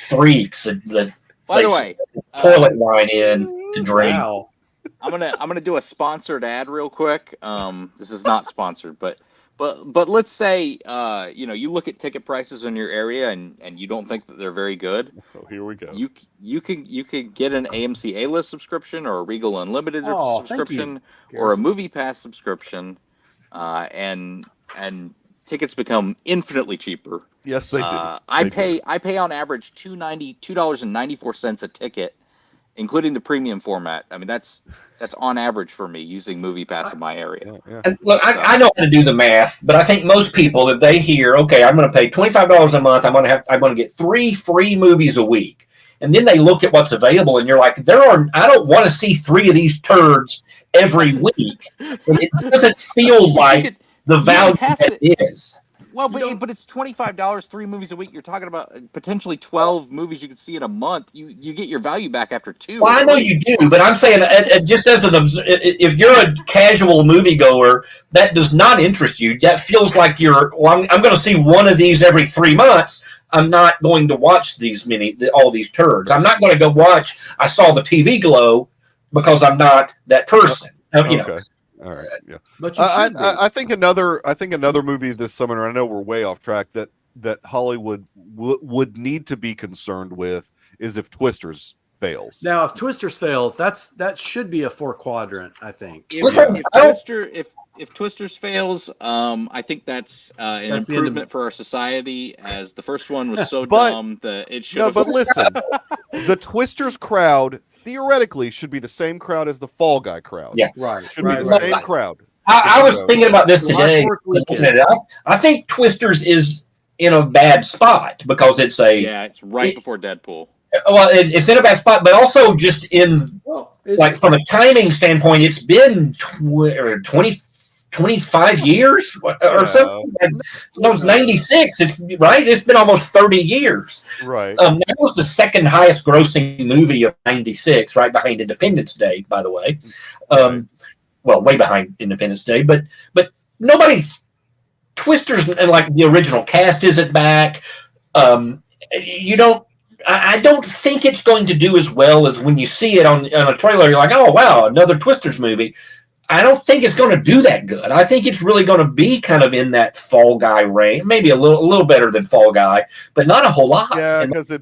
freaks that by the way, toilet line in to drink. Wow. I'm gonna do a sponsored ad real quick. This is not sponsored, but let's say you look at ticket prices in your area and you don't think that they're very good. Oh, here we go. You can get an AMC A-List subscription or a Regal Unlimited subscription or a Movie Pass subscription, and tickets become infinitely cheaper. Yes, they do. I pay on average $2.94 a ticket, including the premium format. I mean, that's on average for me using Movie Pass in my area. Yeah. Look, I know how to do the math, but I think most people, if they hear, okay, I'm going to pay $25 a month, I'm going to get 3 free movies a week, and then they look at what's available, and you're like, I don't want to see 3 of these turds every week. And it doesn't feel like the value that it is. Well, but it's $25, 3 movies a week. You're talking about potentially 12 movies you can see in a month. You get your value back after 2. Well, I know you do, but I'm saying just as if you're a casual moviegoer, that does not interest you. That feels like I'm going to see one of these every 3 months. I'm not going to watch all these turds. I'm not going to go watch I Saw the TV Glow because I'm not that person. Okay. All right. Yeah. But I think another movie this summer, and I know we're way off track, that Hollywood would need to be concerned with is if Twisters fails. Now, if Twisters fails, that should be a 4 quadrant, I think. If Twisters fails, I think that's an improvement for our society, as the first one was so dumb that it should. No, but listen, the Twisters crowd theoretically should be the same crowd as the Fall Guy crowd. Yeah, right. Should be the same crowd. I was thinking about this today. I think Twisters is in a bad spot because it's right before Deadpool. Well, it's in a bad spot, but also just from a timing standpoint, it's been 25 years or something. It was 96. It's been almost 30 years. Right. That was the second highest grossing movie of 96, right behind Independence Day, by the way. Well, way behind Independence Day, but Twisters and like the original cast isn't back. I don't think it's going to do as well as when you see it on a trailer. You're like, oh wow, another Twisters movie. I don't think it's going to do that good. I think it's really going to be kind of in that Fall Guy range, maybe a little better than Fall Guy, but not a whole lot. Yeah, because I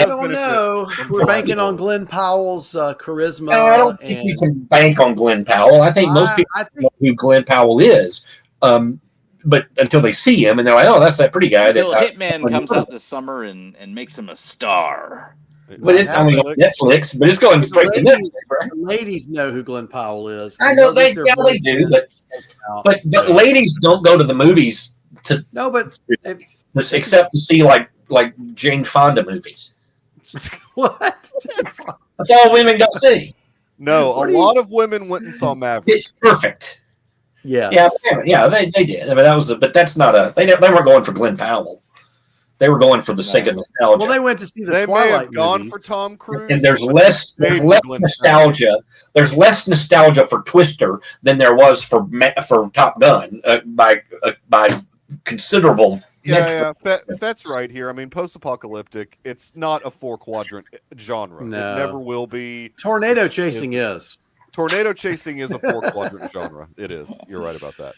don't know. We're banking on Glenn Powell's charisma. No, I don't think you can bank on Glenn Powell. I think most people know who Glenn Powell is, but until they see him and they're like, oh, that's that pretty guy. Until Hitman comes out this summer and makes him a star. But I mean, on Netflix, but it's going straight to Netflix, right? The ladies know who Glenn Powell is. I know they do, but ladies don't go to the movies except to see like Jane Fonda movies. What? That's all women go see. No, a lot of women went and saw Maverick. It's perfect. Yeah, they did. I mean, but that's not they weren't going for Glenn Powell. They were going for the sake of nostalgia. Well, they went to see the They Twilight may have gone movies. for Tom Cruise, and there's less nostalgia. There's less nostalgia for Twister than there was for Top Gun by considerable. Yeah. Fet's right here. I mean, post-apocalyptic. It's not a 4-quadrant genre. No. It never will be. Tornado chasing is. Tornado chasing is a 4-quadrant genre. It is. You're right about that.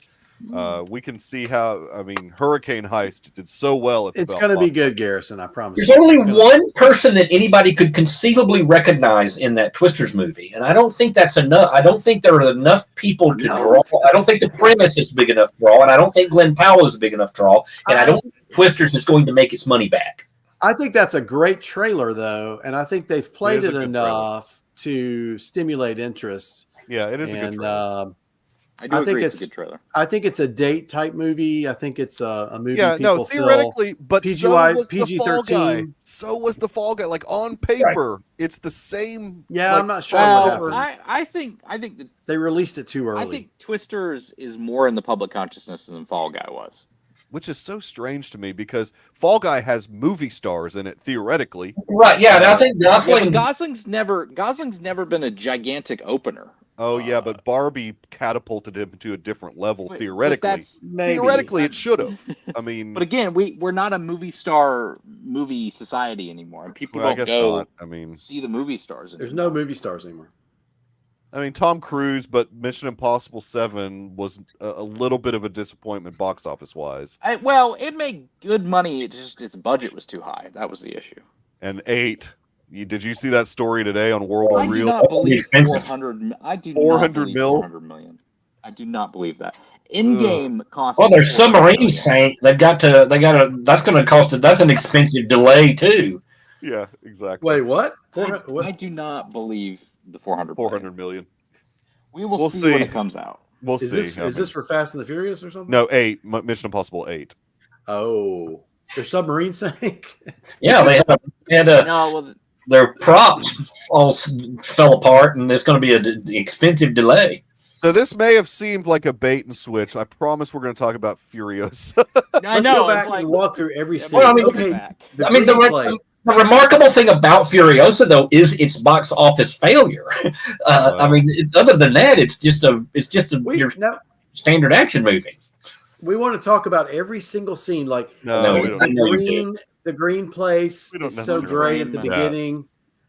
We can see how. I mean, Hurricane Heist did so well at the It's going to be good, Garrison. I promise. There's only one person that anybody could conceivably recognize in that Twisters movie, and I don't think that's enough. I don't think there are enough people to draw. I don't think the premise is big enough draw, and I don't think Glenn Powell is a big enough draw, and I don't think Twisters is going to make its money back. I think that's a great trailer, though, and I think they've played it enough to stimulate interest. Yeah, it is a good trailer. I agree it's a good trailer. I think it's a date type movie. I think it's a movie. Yeah, no, theoretically, but PG, so was the PG-13. Fall Guy. So was the Fall Guy. Like on paper, it's the same. Yeah, like, I'm not sure what happened. I think that they released it too early. I think Twisters is more in the public consciousness than Fall Guy was. Which is so strange to me because Fall Guy has movie stars in it theoretically. Right? Yeah, I think Gosling's never been a gigantic opener. Oh yeah, but Barbie catapulted him to a different level theoretically. Maybe. Theoretically, it should have. I mean, but again, we're not a movie society anymore, and people don't go. Not. I mean, see the movie stars. There's no movie stars anymore. I mean, Tom Cruise, but Mission Impossible 7 was a little bit of a disappointment box office wise. Well, it made good money. It just its budget was too high. That was the issue. And 8. Did you see that story today on World I of Real? Do not believe 400. I do 400 not mil? 400 million. I do not believe that. In-game cost. Well, their submarines sank. They got to. That's going to cost. That's an expensive delay too. Yeah, exactly. Wait, what? I do not believe the 400 million. We'll see when it comes out. We'll see. Is this for Fast and the Furious or something? No, 8. Mission Impossible 8. Oh, their submarine sank. Yeah, they had a. Their props all fell apart, and there's going to be an expensive delay. So this may have seemed like a bait and switch. I promise we're going to talk about Furiosa. I know. Let's go back and walk through every scene. Well, the remarkable thing about Furiosa, though, is its box office failure. I mean, other than that, it's just a standard action movie. We want to talk about every single scene, like the green place is so great at the beginning.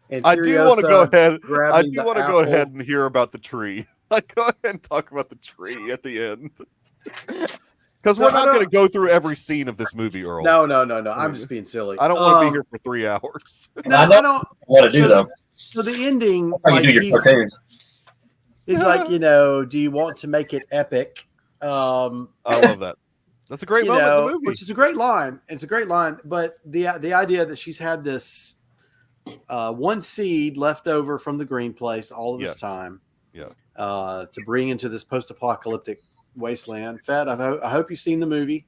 And I do want to go ahead. I do want to go ahead and hear about the tree. Like, go ahead and talk about the tree at the end. Because we're not going to go through every scene of this movie, Earl. No. I'm just being silly. I don't want to be here for 3 hours. No, I don't want to do though. So the ending, like, he's like, do you want to make it epic? I love that. That's a great moment in the movie. Which is a great line. It's a great line. But the idea that she's had this one seed left over from the green place all of this time, to bring into this post-apocalyptic wasteland. Fed, I hope you've seen the movie.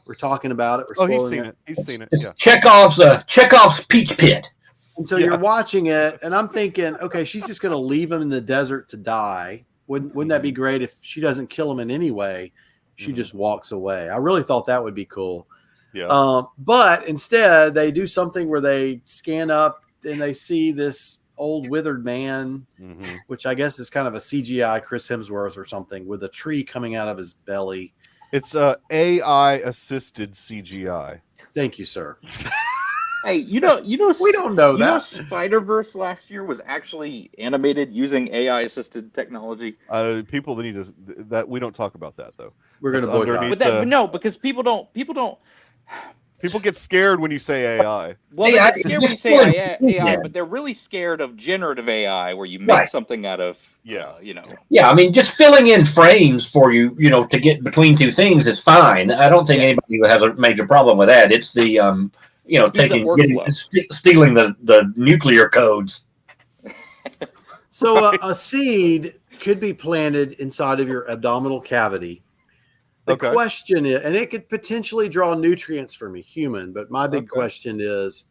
We're talking about it. He's seen it. He's seen it. Yeah. Chekhov's Peach Pit. And so you're watching it, and I'm thinking, okay, she's just going to leave him in the desert to die. Wouldn't that be great if she doesn't kill him in any way? She just walks away. I really thought that would be cool. Yeah. But instead, they do something where they scan up and they see this old withered man, which I guess is kind of a CGI Chris Hemsworth or something, with a tree coming out of his belly. It's AI assisted CGI. Thank you, sir. Hey, we don't know that. Spider-Verse last year was actually animated using AI assisted technology. People that need that we don't talk about that though. We're going to boycott. No, because people don't. People get scared when you say AI. Well, they get scared when you say AI, but they're really scared of generative AI, where you make something out of, Yeah, I mean, just filling in frames for you, to get between two things is fine. I don't think anybody has a major problem with that. It's the stealing the nuclear codes. So a seed could be planted inside of your abdominal cavity. The question is, and it could potentially draw nutrients from a human, but my big question is,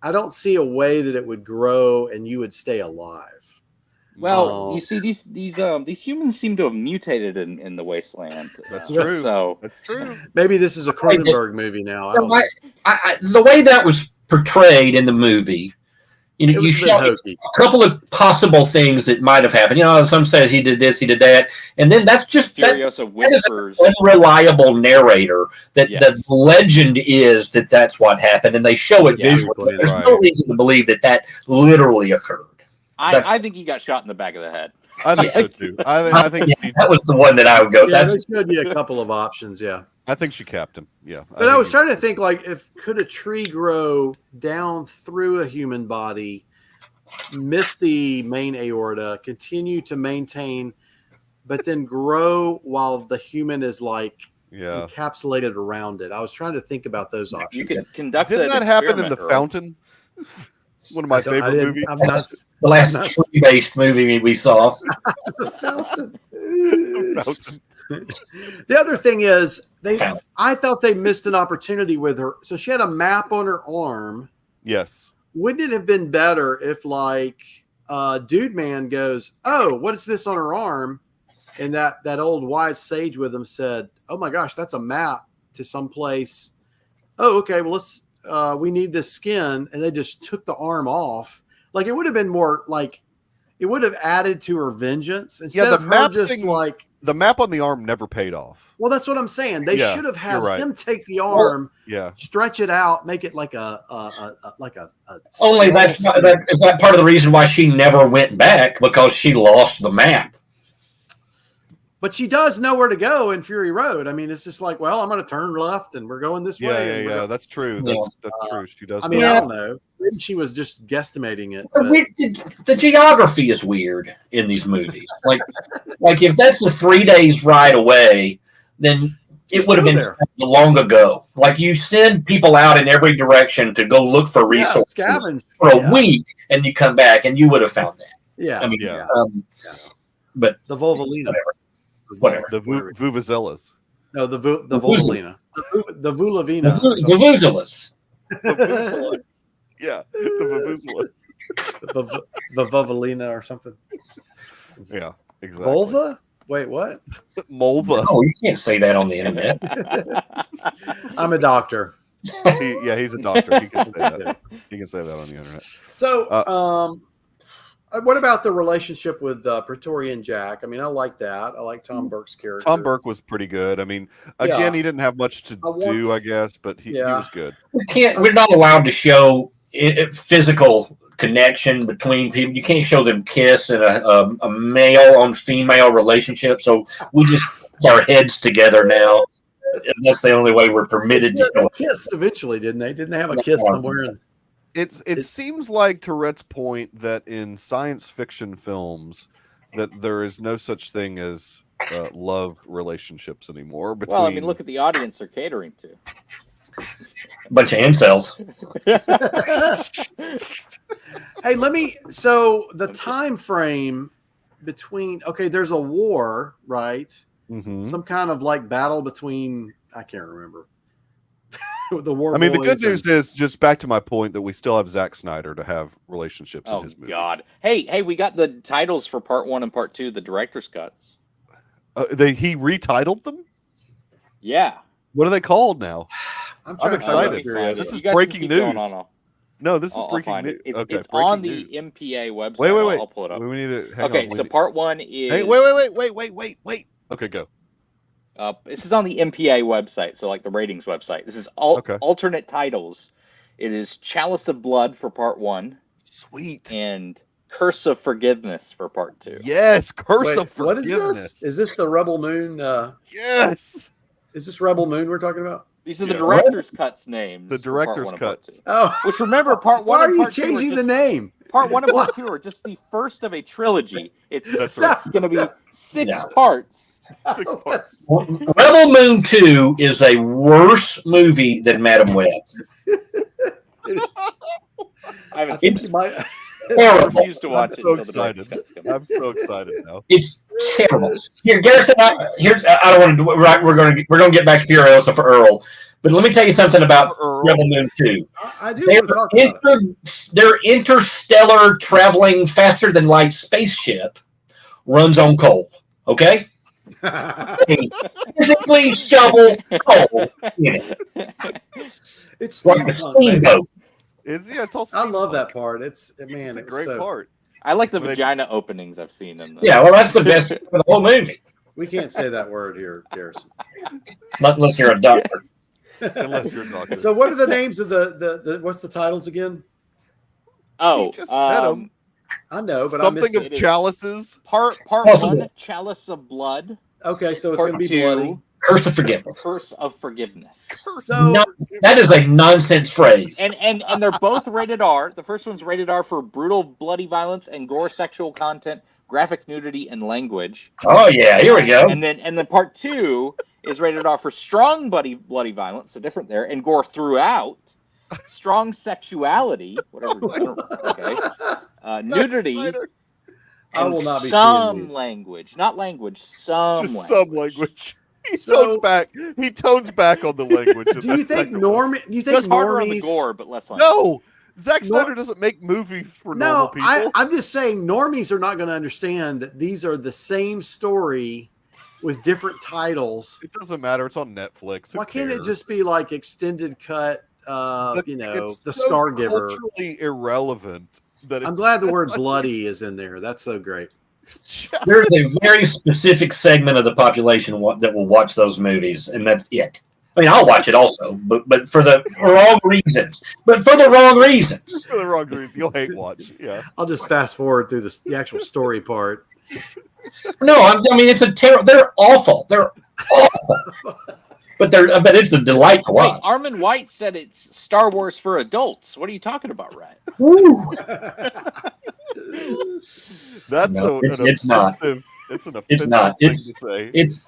I don't see a way that it would grow and you would stay alive. Well, you see, these humans seem to have mutated in the wasteland. That's true. So that's true. Maybe this is a Cronenberg movie now. The way that was portrayed in the movie, you show a couple of possible things that might have happened. Some said he did this, he did that, and then that's just Furiosa whispers. That is an unreliable narrator. That the legend is that's what happened, and they show it visually. There's no reason to believe that literally occurred. I think he got shot in the back of the head. I think so too. I think that was the one that I would go. Yeah, there should be a couple of options. Yeah, I think she capped him. Yeah, but I was trying to think could a tree grow down through a human body, miss the main aorta, continue to maintain, but then grow while the human is encapsulated around it. I was trying to think about those options. You could conduct. Didn't that happen in The Fountain? One of my favorite movies. The last tree-based movie we saw. The other thing is, I thought they missed an opportunity with her. So she had a map on her arm. Yes. Wouldn't it have been better if, Dude Man goes, "Oh, what is this on her arm?" And that old wise sage with him said, "Oh my gosh, that's a map to some place." Oh, okay. Well, we need this skin, and they just took the arm off. It would have been more it would have added to her vengeance instead of her just the map on the arm never paid off. Well, that's what I'm saying. They should have had him take the arm, stretch it out, make it like a only is that part of the reason why she never went back, because she lost the map. But she does know where to go in Fury Road. I mean, it's just I'm going to turn left, and we're going this way. Yeah, that's true. That's true. She does. I mean, I don't know. Maybe she was just guesstimating it. The geography is weird in these movies. If that's the 3 days ride away, then it would have been long ago. You send people out in every direction to go look for resources for a week, and you come back, and you would have found that. Yeah. I mean, but the Volvolina. Whatever. The Vuvuzelas. No, the Volvolina. The Vulavina. The Vuvuzelas. Yeah, the Vuvuzelas. The Volvolina or something. Yeah, exactly. Vulva? Wait, what? Mulva. Oh, you can't say that on the internet. I'm a doctor. He's a doctor. He can say that. He can say that on the internet. So, what about the relationship with Praetorian Jack? I mean, I like that. I like Tom Burke's character. Tom Burke was pretty good. I mean, again, he didn't have much to do, I guess, but he was good. We're not allowed to show physical connection between people. You can't show them kiss in a male on female relationship. So we just put our heads together now. And that's the only way we're permitted to. They kissed eventually, didn't they? Didn't they have a kiss somewhere? It seems like Tourette's point that in science fiction films that there is no such thing as love relationships anymore. Well, I mean, look at the audience they're catering to. A bunch of incels. Hey, so the time frame between, there's a war, right? Mm-hmm. Some kind of battle between, I can't remember. The war. I mean, the good news is, just back to my point, that we still have Zack Snyder to have relationships in his movies. Oh God! Hey, we got the titles for part 1 and part 2, the director's cuts. He retitled them. Yeah. What are they called now? I'm excited. This is breaking news. No, this is breaking news. It's on the MPA website. Wait. I'll pull it up. We need to hang on. So part 1 is. Hey, wait. Okay, go. This is on the MPA website, so the ratings website. This is alternate titles. It is Chalice of Blood for part 1. Sweet. And Curse of Forgiveness for part 2. Yes, Curse of Forgiveness. What is this? Is this the Rebel Moon? Yes. Is this Rebel Moon we're talking about? These are the director's cuts names. The director's cuts. Oh, which remember, part 1 and part 2 are you changing the name? Part 1 and part 2 are just the first of a trilogy. That's right. It's going to be 6 parts. 6 parts. Rebel Moon 2 is a worse movie than Madam Web. I haven't I seen think it. you might. I refuse to watch I'm it so until the excited. director's cut comes. I'm so excited now. It's terrible. Here, Garrison. I don't want to. Right, we're gonna get back to Furiosa for Earl, but let me tell you something about For Earl. Rebel Moon 2. I do want to talk about it. Their interstellar traveling faster than light spaceship runs on coal. Okay, they physically shovel coal in it It's like a steampunk, baby. steamboat. It's all. I love that steampunk. part. It's It's man, a it was great so. part. I like the When they- vagina openings I've seen in the. Yeah, well, that's the best for the whole movie. We can't say that word here, Garrison. Unless you're a doctor. Unless you're a doctor. So, what are the names of the what's the titles again? Oh, He just said 'em. I know, but I Something missed of it. chalices. part Possible. 1, Chalice of Blood. Okay, so it's Part going to be 2, bloody. Curse of forgiveness. Curse of Forgiveness. So, No, that is a nonsense phrase. And they're both rated R. The first one's rated R for brutal, bloody violence and gore, sexual content, graphic nudity, and language. Oh yeah, here we go. And then part 2 is rated R for strong bloody violence, so different there, and gore throughout. Strong sexuality, whatever. Okay. Nudity. Snyder. I will not be seeing some these. language, not language. Some Just language. some language. He So- tones back. He tones back on the language. in Do that you think second one. you It think goes harder on the normies? gore, but less on. No, Zack Nor- Snyder doesn't make movies for normal No, people. I'm just saying normies are not going to understand that these are the same story with different titles. It doesn't matter. It's on Netflix. Who Why can't it cares? just be like extended cut? It's The so Scar Giver. culturally irrelevant that I'm glad the word bloody is in there. That's so great. There's a very specific segment of the population that will watch those movies, and that's it. I mean, I'll watch it also, but for the wrong reasons. But for the wrong reasons. for the wrong reasons. You'll hate watch. Yeah. I'll just fast forward through the actual story part. No, I mean it's a terrible. They're awful. They're awful. But it's a delight to Wait, watch. Armin White said it's Star Wars for adults. What are you talking about, Rat? Woo. That's No, an it's not. offensive. It's an It's offensive not. thing It's- to say. It's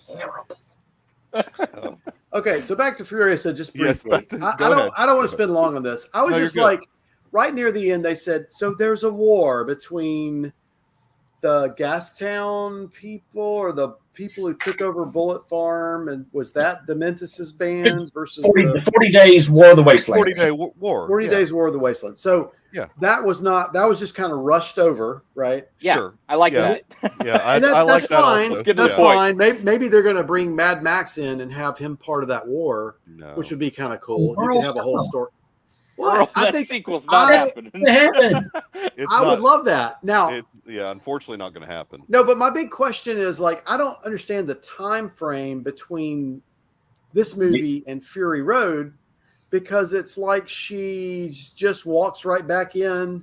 terrible. Okay, so back to Furiosa just Yes, briefly. back to- I go ahead. don't want to spend long on this. I was No, you're just good. like, right near the end, they said, so there's a war between the Gastown people or the people who took over Bullet Farm, and was that Dementis's band It's versus 40 days War of the Wasteland. 40-day war. 40 yeah. Days War of the Wasteland. So Yeah. that was just kind of rushed over, right? Yeah, Sure. I like Yeah. that. Yeah, I And like that's that fine. also. Get to the That's Yeah. point. fine. Maybe they're going to bring Mad Max in and have him part of that war, No. which would be kind of cool. You Earl, can have a whole stop. story. Well, What? I that think sequel's not I- happening. What happened? It's I not, would love that. Now, It's unfortunately not going to happen. no, but my big question is like I don't understand the time frame between this movie and Fury Road, because it's like she just walks right back in,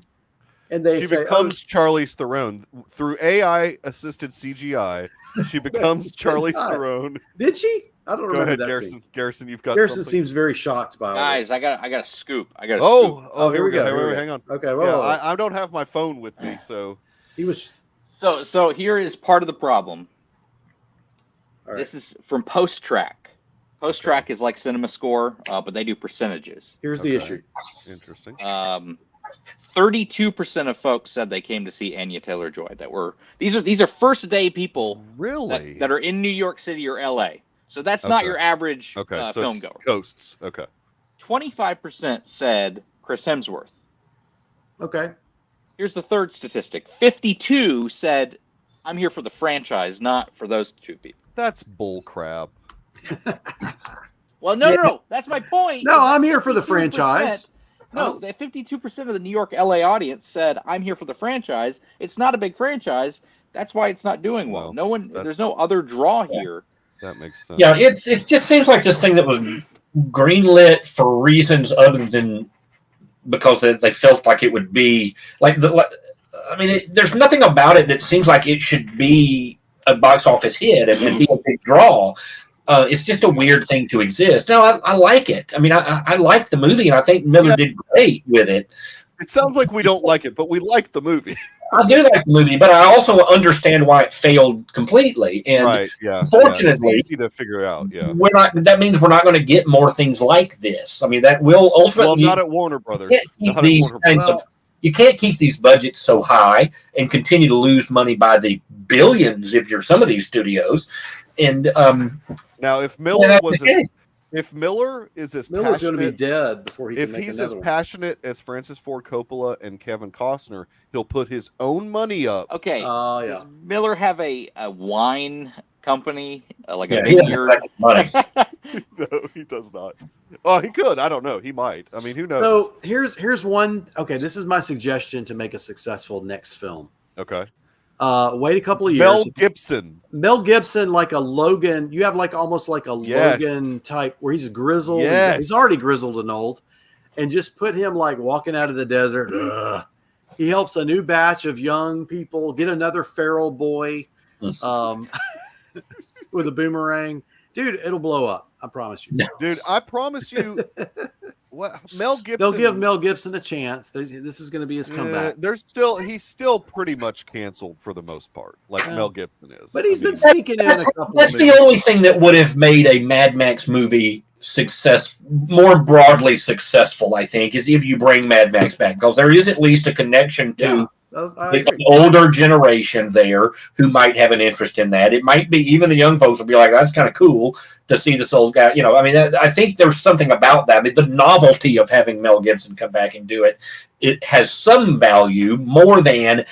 and they She say, becomes Charlize Theron through AI assisted CGI. She becomes Charlize God. Theron. "Did she?" I don't Go remember ahead, that Garrison. scene. Garrison, you've got Garrison something. seems very shocked by all Guys, this. I got a scoop. I got a scoop. Oh, here we go. here we Wait, go. hang on. Okay, well, Yeah, I don't have my phone with me, so he was. So here is part of the problem. All right. This is from Post Track. Post Track is like Cinema Score, but they do percentages. Here's the Okay. issue. interesting. 32% of folks said they came to see Anya Taylor-Joy. These are first day people Really? that are in New York City or LA. So that's Okay. not your average Okay, so film it's goer. ghosts. Okay. 25% said Chris Hemsworth. Okay. Here's the third statistic. 52 said, I'm here for the franchise, not for those two people. That's bull crap. Well, no. That's my point. No, I'm here for the 52%. franchise. No, the 52% of the New York, LA audience said, I'm here for the franchise. It's not a big franchise. That's why it's not doing well. Well, There's no other draw here. That makes sense. Yeah, it just seems like this thing that was greenlit for reasons other than because they felt like it would be there's nothing about it that seems like it should be a box office hit and be a big draw. It's just a weird thing to exist. No, I like it. I mean, I like the movie, and I think Miller did great with it. It sounds like we don't like it, but we like the movie. I do like the movie, but I also understand why it failed completely. And Right? Yeah. unfortunately, It's easy to figure out. Yeah. we're not. That means we're not going to get more things like this. I mean, that will Well, ultimately. not at Warner Brothers. Not at Warner Brothers. You can't keep these budgets so high and continue to lose money by the billions if you're some of these studios. And Now, if Miller was okay. if Miller is as Miller's going to be passionate, dead before he can if make he's another as one. passionate as Francis Ford Coppola and Kevin Costner, he'll put his own money up. Okay. Yeah. Does Miller have a wine company, like a he doesn't vineyard? have money. No, he does not. Oh, he could. I don't know. He might. I mean, who knows? So here's one. Okay, this is my suggestion to make a successful next film. Okay. Wait a couple of years. Mel Gibson. Mel Gibson, like a Logan. You have like almost like a Logan type where he's grizzled. Yes. He's already grizzled and old, and just put him like walking out of the desert. He helps a new batch of young people get another feral boy, with a boomerang. Dude, it'll blow up. I promise you. Dude, I promise you. What Mel Gibson? They'll give Mel Gibson a chance. This is going to be his comeback. He's still pretty much canceled for the most part, like Mel Gibson is. But he's been sneaking in a couple. That's the only thing that would have made a Mad Max movie more broadly successful, I think, is if you bring Mad Max back, because there is at least a connection to the older generation there who might have an interest in that. It might be even the young folks will be like, that's kind of cool to see this old guy. I mean, I think there's something about that. I mean, the novelty of having Mel Gibson come back and do it, it has some value more than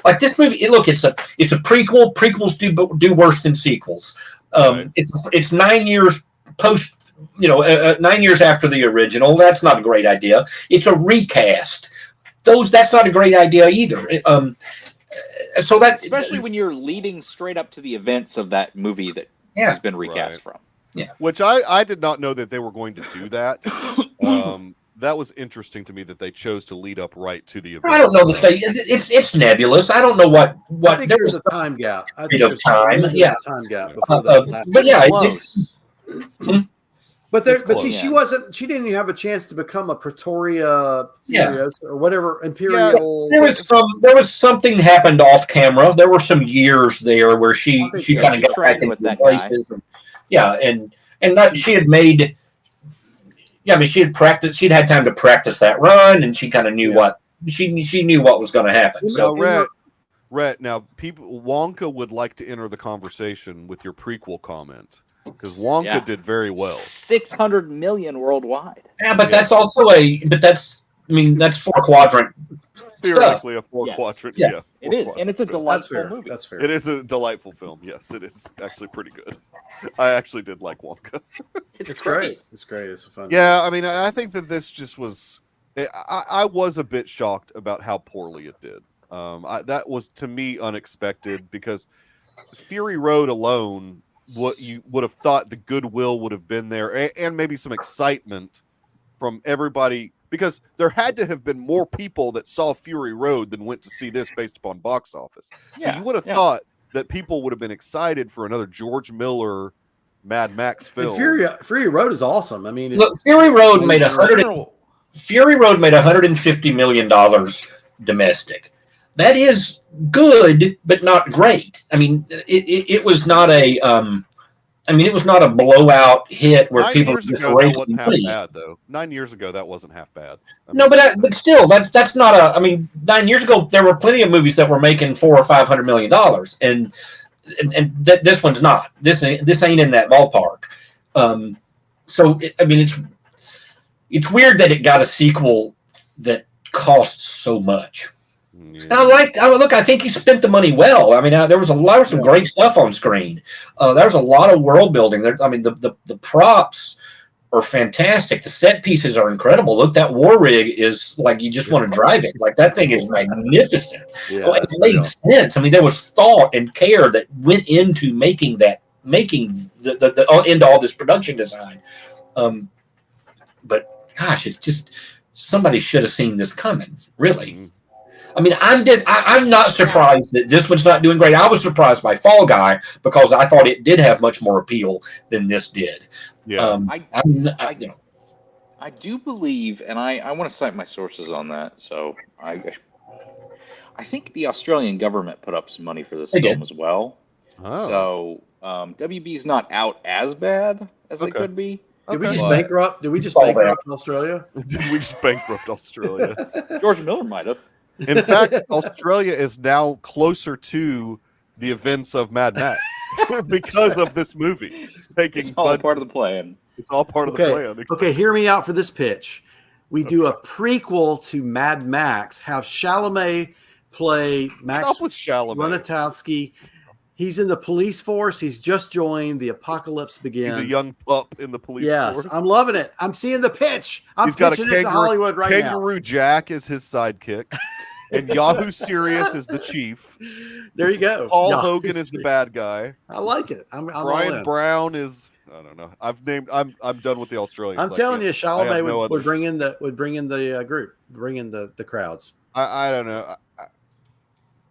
like this movie. Look, it's a prequel. Prequels do worse than sequels. Right. It's 9 years post. 9 years after the original. That's not a great idea. It's a recast. That's not a great idea either. So that, especially when you're leading straight up to the events of that movie that has been recast from. Yeah, which I did not know that they were going to do that. That was interesting to me that they chose to lead up right to the event. I don't know it's nebulous. I don't know what I think there's a time gap. I think there's time. A time gap before that. But yeah, But see, she didn't even have a chance to become a Pretoria Furiosa or whatever Imperial. Yeah, there was something happened off camera. There were some years there where she kind of got back into that places. And she had made. Yeah, I mean, she had practiced. She'd had time to practice that run, and she kind of knew what she knew what was going to happen. So, Rhett, now Wonka would like to enter the conversation with your prequel comment. Because Wonka did very well. 600 million worldwide. Yeah, but that's also that's 4-quadrant. Theoretically, a 4-quadrant. Yes. Yeah, it is, and it's a delightful movie. That's fair. It is a delightful film. Yes, it is actually pretty good. I actually did like Wonka. It's great. It's great. It's a fun. Yeah, I mean, I think that this just was. I was a bit shocked about how poorly it did. That was to me unexpected because Fury Road alone. What you would have thought the goodwill would have been there and maybe some excitement from everybody because there had to have been more people that saw Fury Road than went to see this based upon box office. So you would have thought that people would have been excited for another George Miller Mad Max film. Fury Road is awesome. I mean, look, Fury Road made $150 million domestic. That is good, but not great. I mean, it was not a. It was not a blowout hit where 9 people. years ago, that wasn't half bad, though. 9 years ago, that wasn't half bad. But still, that's not a. I mean, 9 years ago, there were plenty of movies that were making $400 or $500 million, and this one's not. This ain't in that ballpark. It's weird that it got a sequel that costs so much. Yeah. And I think you spent the money well. I mean, there was some great stuff on screen. There was a lot of world building. The props are fantastic. The set pieces are incredible. Look, that war rig is like you just want to drive it. Like that thing is magnificent. Yeah, it made sense. I mean, there was thought and care that went into making the into all this production design. But gosh, it's just somebody should have seen this coming. Really. Mm-hmm. I mean, I'm not surprised that this one's not doing great. I was surprised by Fall Guy because I thought it did have much more appeal than this did. Yeah, I do believe, and I want to cite my sources on that. So I think the Australian government put up some money for this They film did. as well. Oh, So WB's not out as bad as they Okay. could be. Did we just But- bankrupt? Did we just Fall bankrupt Australia? did we just bankrupt Australia? George Miller might have. In fact, Australia is now closer to the events of Mad Max because of this movie. It's all part of the plan. It's all part of the plan. Okay, hear me out for this pitch. We do a prequel to Mad Max. Have Chalamet play Max Stop with Chalamet. Runatowski. He's in the police force. He's just joined. The apocalypse begins. He's a young pup in the police force. I'm loving it. I'm seeing the pitch. I'm He's got a pitching it to Hollywood right Kangaroo Jack is his sidekick, and Yahoo Serious is the chief. now. There you go. Paul Yeah, Hogan is the bad guy. I like it. I'm all Brian in. Brown is, I don't know. I'm done with the Australians. I'm telling you, I Chalamet have no would others. bring in the group, bring in the crowds. I don't know.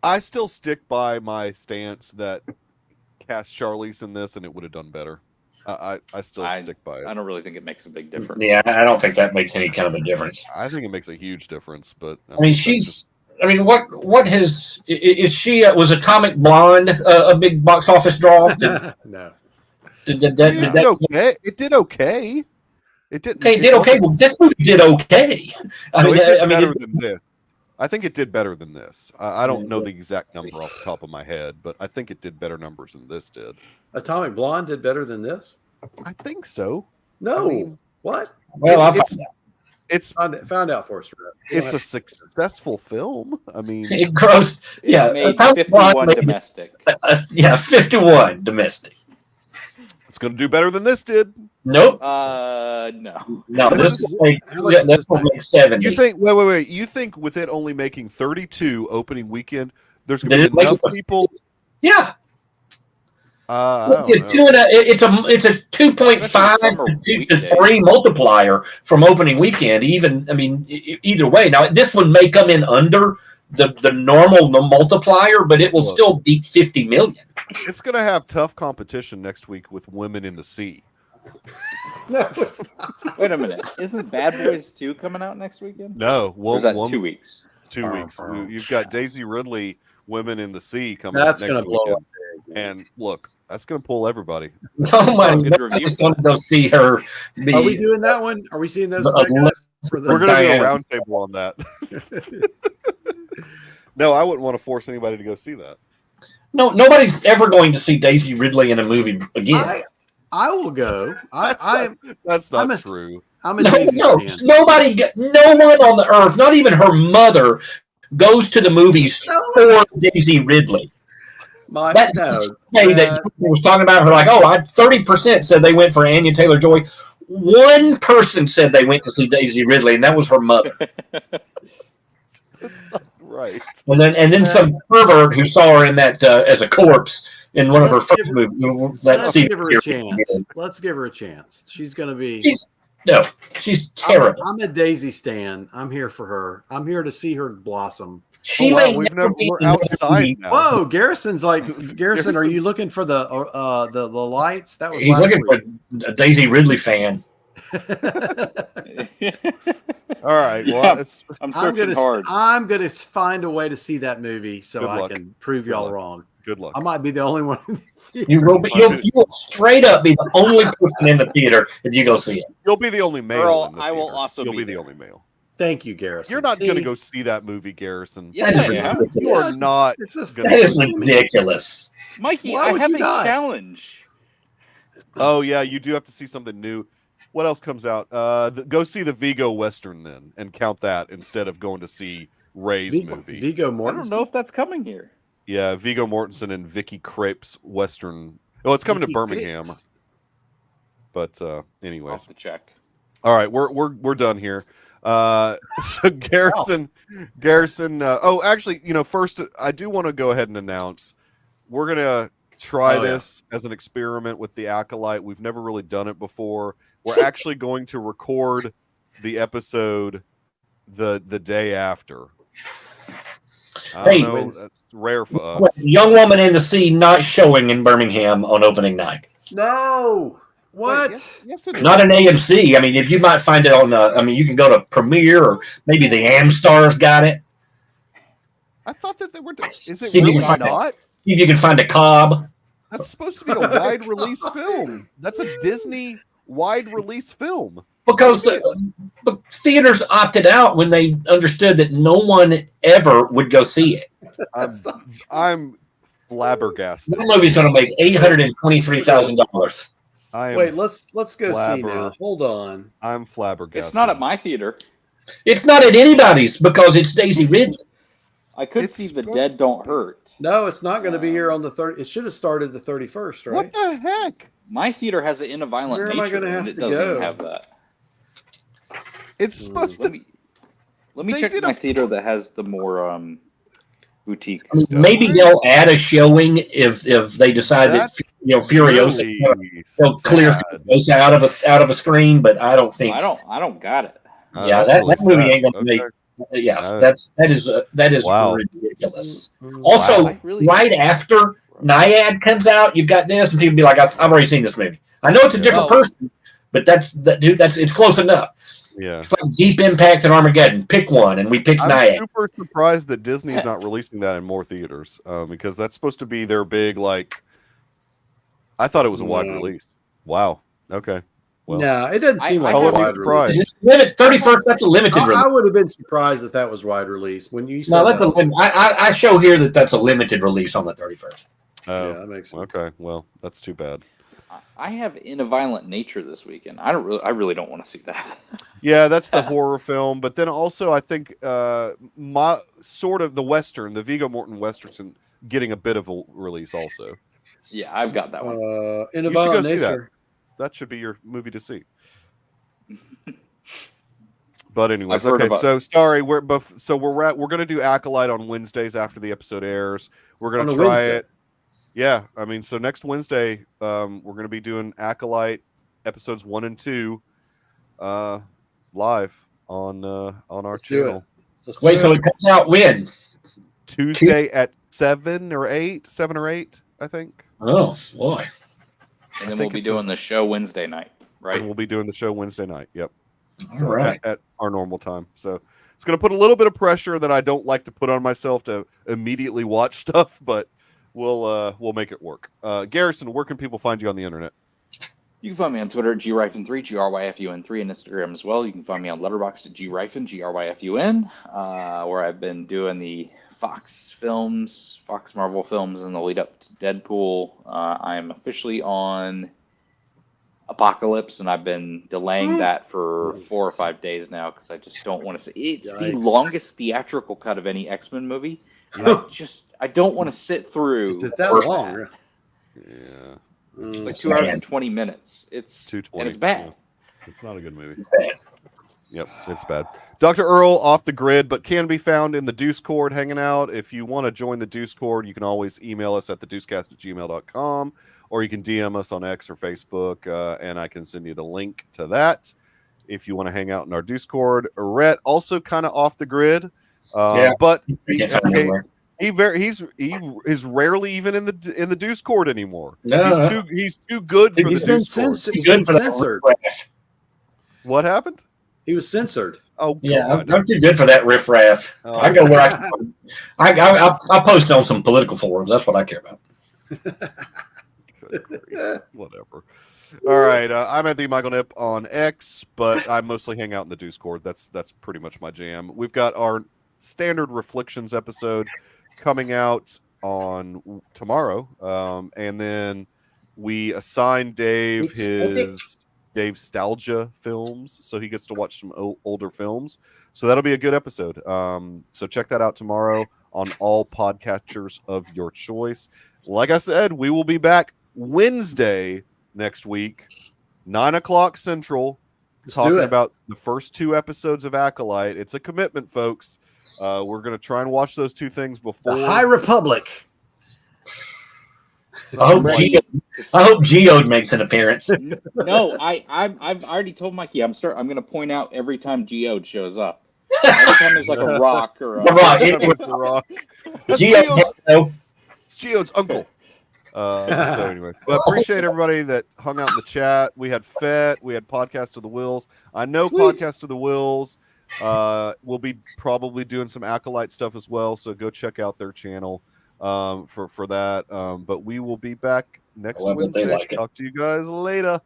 I still stick by my stance that cast Charlize in this and it would have done better. I still stick by it. I don't really think it makes a big difference. Yeah, I don't think that makes any kind of a difference. I think it makes a huge difference, but I mean, she's. I mean, what has is she? Was Atomic Blonde a big box office draw? No. it did okay. It did okay. It didn't. Okay, it did okay. Well, this movie did okay. I mean, it did better than this. I think it did better than this. I don't know the exact number off the top of my head, but I think it did better numbers than this did. Atomic Blonde did better than this? I think so. No. I mean, what? Well, it's Found out for us. it's a successful film. I mean, it grossed. Yeah, It made Atomic 51 Blonde made- domestic. yeah, 51 domestic. it's going to do better than this did. Nope. No. No, This this will make, this will make 70. You think? Wait. You think with it only making 32 opening weekend, there's going Did to it be make enough it- people? Yeah. I don't know. It's a 2.5 to 3 multiplier from opening weekend. Even I mean, either way. Now this one may come in under the normal multiplier, but it will still beat 50 million. It's going to have tough competition next week with Women in the Sea. No. Wait a minute. Isn't Bad Boys 2 coming out next weekend? No, Or is that 2 2 weeks? 2 weeks. You've got Daisy Ridley, Women in the Sea coming That's out going next to blow weekend. up. And look, that's going to pull everybody. Oh my Good God! I review. just want to go see her. Be, Are we doing that one? Are we seeing those? But, guys for the- We're going to do a Diana. round table on that. No, I wouldn't want to force anybody to go see that. No, nobody's ever going to see Daisy Ridley in a movie again. I will go. That's not I'm a- true. I'm a No, Daisy no, fan. no one on the earth, not even her mother, goes to the movies for Daisy Ridley. That's the day that Jason was talking about her, like, 30% said they went for Anya Taylor-Joy. One person said they went to see Daisy Ridley, and that was her mother. That's not right. And then some pervert who saw her in that as a corpse in one of her Let's first give movies. Let's give her a chance. Let's give her a chance. She's going to be. She's terrible. I'm a Daisy stan. I'm here for her. I'm here to see her blossom. She Oh, wow, may never be we're in another outside movie. now. Whoa, Garrison's like Garrison. Are you Garrison's- looking for the lights? That was He's last looking for a Daisy Ridley fan. All right. Well, Yeah. it's I'm I'm searching hard. gonna find a way to see that movie so Good I luck. can prove Good y'all luck. wrong. good luck. I might be the only one. You will straight up be the only person in the theater if you go see it. You'll be the only male. Earl, in the I will theater. also You'll be be the there. only male. Thank you, Garrison. You're not See? going to go see that movie, Garrison. Yeah, That is I am. ridiculous. You are not It's just- gonna That is go see it. ridiculous. Mikey, Why I would have you a not? challenge. Oh yeah, you do have to see something new. What else comes out? Go see the Vigo Western then, and count that instead of going to see Ray's movie. Vigo I don't Mortensen. know if that's coming here. Yeah, Vigo Mortensen and Vicky Krieps Western. Oh, it's coming Vicky to Birmingham. Krieps. But I'll anyways, have to check. all right, we're done here. So Garrison. Oh, actually, first I do want to go ahead and announce we're gonna try Oh, yeah. this as an experiment with the Acolyte. We've never really done it before. We're actually going to record the episode the day after. I Hey, don't know. That's rare for What, us. Young Woman in the Sea not showing in Birmingham on opening night. No. What? Yes, it is. Not an AMC. I mean, if you might find it on, you can go to Premiere or maybe the Amstars got it. I thought that they were. Is See it if you really can find not? See if you can find a Cobb. That's supposed to be a wide release film. That's a Disney wide release film. Because the theaters opted out when they understood that no one ever would go see it. I'm flabbergasted. That movie's going to make $823,000. Wait, let's go see now. Hold on. I'm flabbergasted. It's not at my theater. It's not at anybody's because it's Daisy Ridley. I could see The Dead Don't Hurt. No, it's not going to be here on the 30th. It should have started the 31st, right? What the heck? My theater has an In a Violent Where Nature, am I gonna have and it to doesn't go? even have that. It's supposed to. Let me They check did my a- theater that has the more boutique I mean, stuff. maybe they'll add a showing if they decide That's that Furiosa really they'll clear sad. those out of a screen. But I don't think. I don't got it. Yeah, That's that movie sad. ain't gonna make. Yeah, that is Wow. ridiculous. Also, I really- right after Naiad comes out, you've got this, and people be like, "I've already seen this movie." I know it's a different Well- person, but it's close enough. Yeah. It's like Deep Impact and Armageddon. Pick one, and we picked I'm Naiad. super surprised that Disney's not releasing that in more theaters because that's supposed to be their big like. I thought it was a wide No. release. Wow. Okay. Well, No, it doesn't seem like I a would be wide surprised. release. It's 31st. That's a limited release. I would have been surprised if that was wide release. When you said No, that's that, I show here that's a limited release on the 31st. oh, yeah, that makes sense. okay. Well, that's too bad. I have In a Violent Nature this weekend. I really don't want to see that. Yeah, that's the horror film, but then also I think my sort of the Western, the Viggo Mortensen Western, getting a bit of a release also. Yeah, I've got that one. In a You should go Violent see that. Nature. That should be your movie to see. But anyways, I've heard okay. about- So sorry, we're gonna do Acolyte on Wednesdays after the episode airs. We're gonna On a try Wednesday? it. Yeah, I mean, so next Wednesday, we're gonna be doing Acolyte episodes 1 and 2, live on our Let's do it. channel. Let's Wait, do so it. it comes out when? Tuesday at 7 or 8, I think. Oh boy. And then I we'll think be it's doing the show Wednesday night, right? And we'll be doing the show Wednesday night. Yep. All So right. at our normal time. So it's going to put a little bit of pressure that I don't like to put on myself to immediately watch stuff, but we'll make it work. Garrison, where can people find you on the internet? You can find me on Twitter at GRyfun3, GRYFUN3, and Instagram as well. You can find me on Letterboxd at GRyfun, GRYFUN, where I've been doing the Fox Marvel films in the lead up to Deadpool. I am officially on Apocalypse, and I've been delaying that for 4 or 5 days now because I just don't want to see. It's the Yikes. longest theatrical cut of any X-Men movie. I don't want to sit through. Is it that worth long? Yeah. It's Mm. like 2 hours and 20 minutes. It's 220. And it's bad. Yeah. It's not a good movie. Yep, it's bad. Dr. Earl off the grid, but can be found in the Deucecord hanging out. If you want to join the Deucecord, you can always email us at thedeucecast@gmail.com, or you can DM us on X or Facebook, and I can send you the link to that if you want to hang out in our Deucecord. Rhett also kind of off the grid, but he is rarely even in the Deucecord anymore. No. He's too good for He's the been Deucecord. censored. He's Good been for that censored. riffraff. What happened? He was censored. Oh, Yeah, God. I'm too good for that riffraff. Oh. I go where I post on some political forums. That's what I care about. Good grief. Whatever. All right. I'm at the Michael Nip on X, but I mostly hang out in the Deucecord. That's pretty much my jam. We've got our standard Reflections episode coming out on tomorrow, and then we assign Dave his Dave Stalgia films, so he gets to watch some older films. So that'll be a good episode. So check that out tomorrow on all podcatchers of your choice. Like I said, we will be back Wednesday next week, 9:00 Central, talking about the first 2 episodes of Acolyte. It's a commitment, folks. We're going to try and watch those 2 things before. The High Republic. I hope Geode makes an appearance. No, I've already told Mikey I'm going to point out every time Geode shows up. Every time there's like a rock or a rock. It's the rock. It's Geode's uncle. So anyway, but appreciate everybody that hung out in the chat. We had FET, we had Podcast of the Wills. I know Sweet. Podcast of the Wills We'll be probably doing some Acolyte stuff as well, so go check out their channel for that. But we will be back next Well, I bet they Wednesday. like it. Talk to you guys later.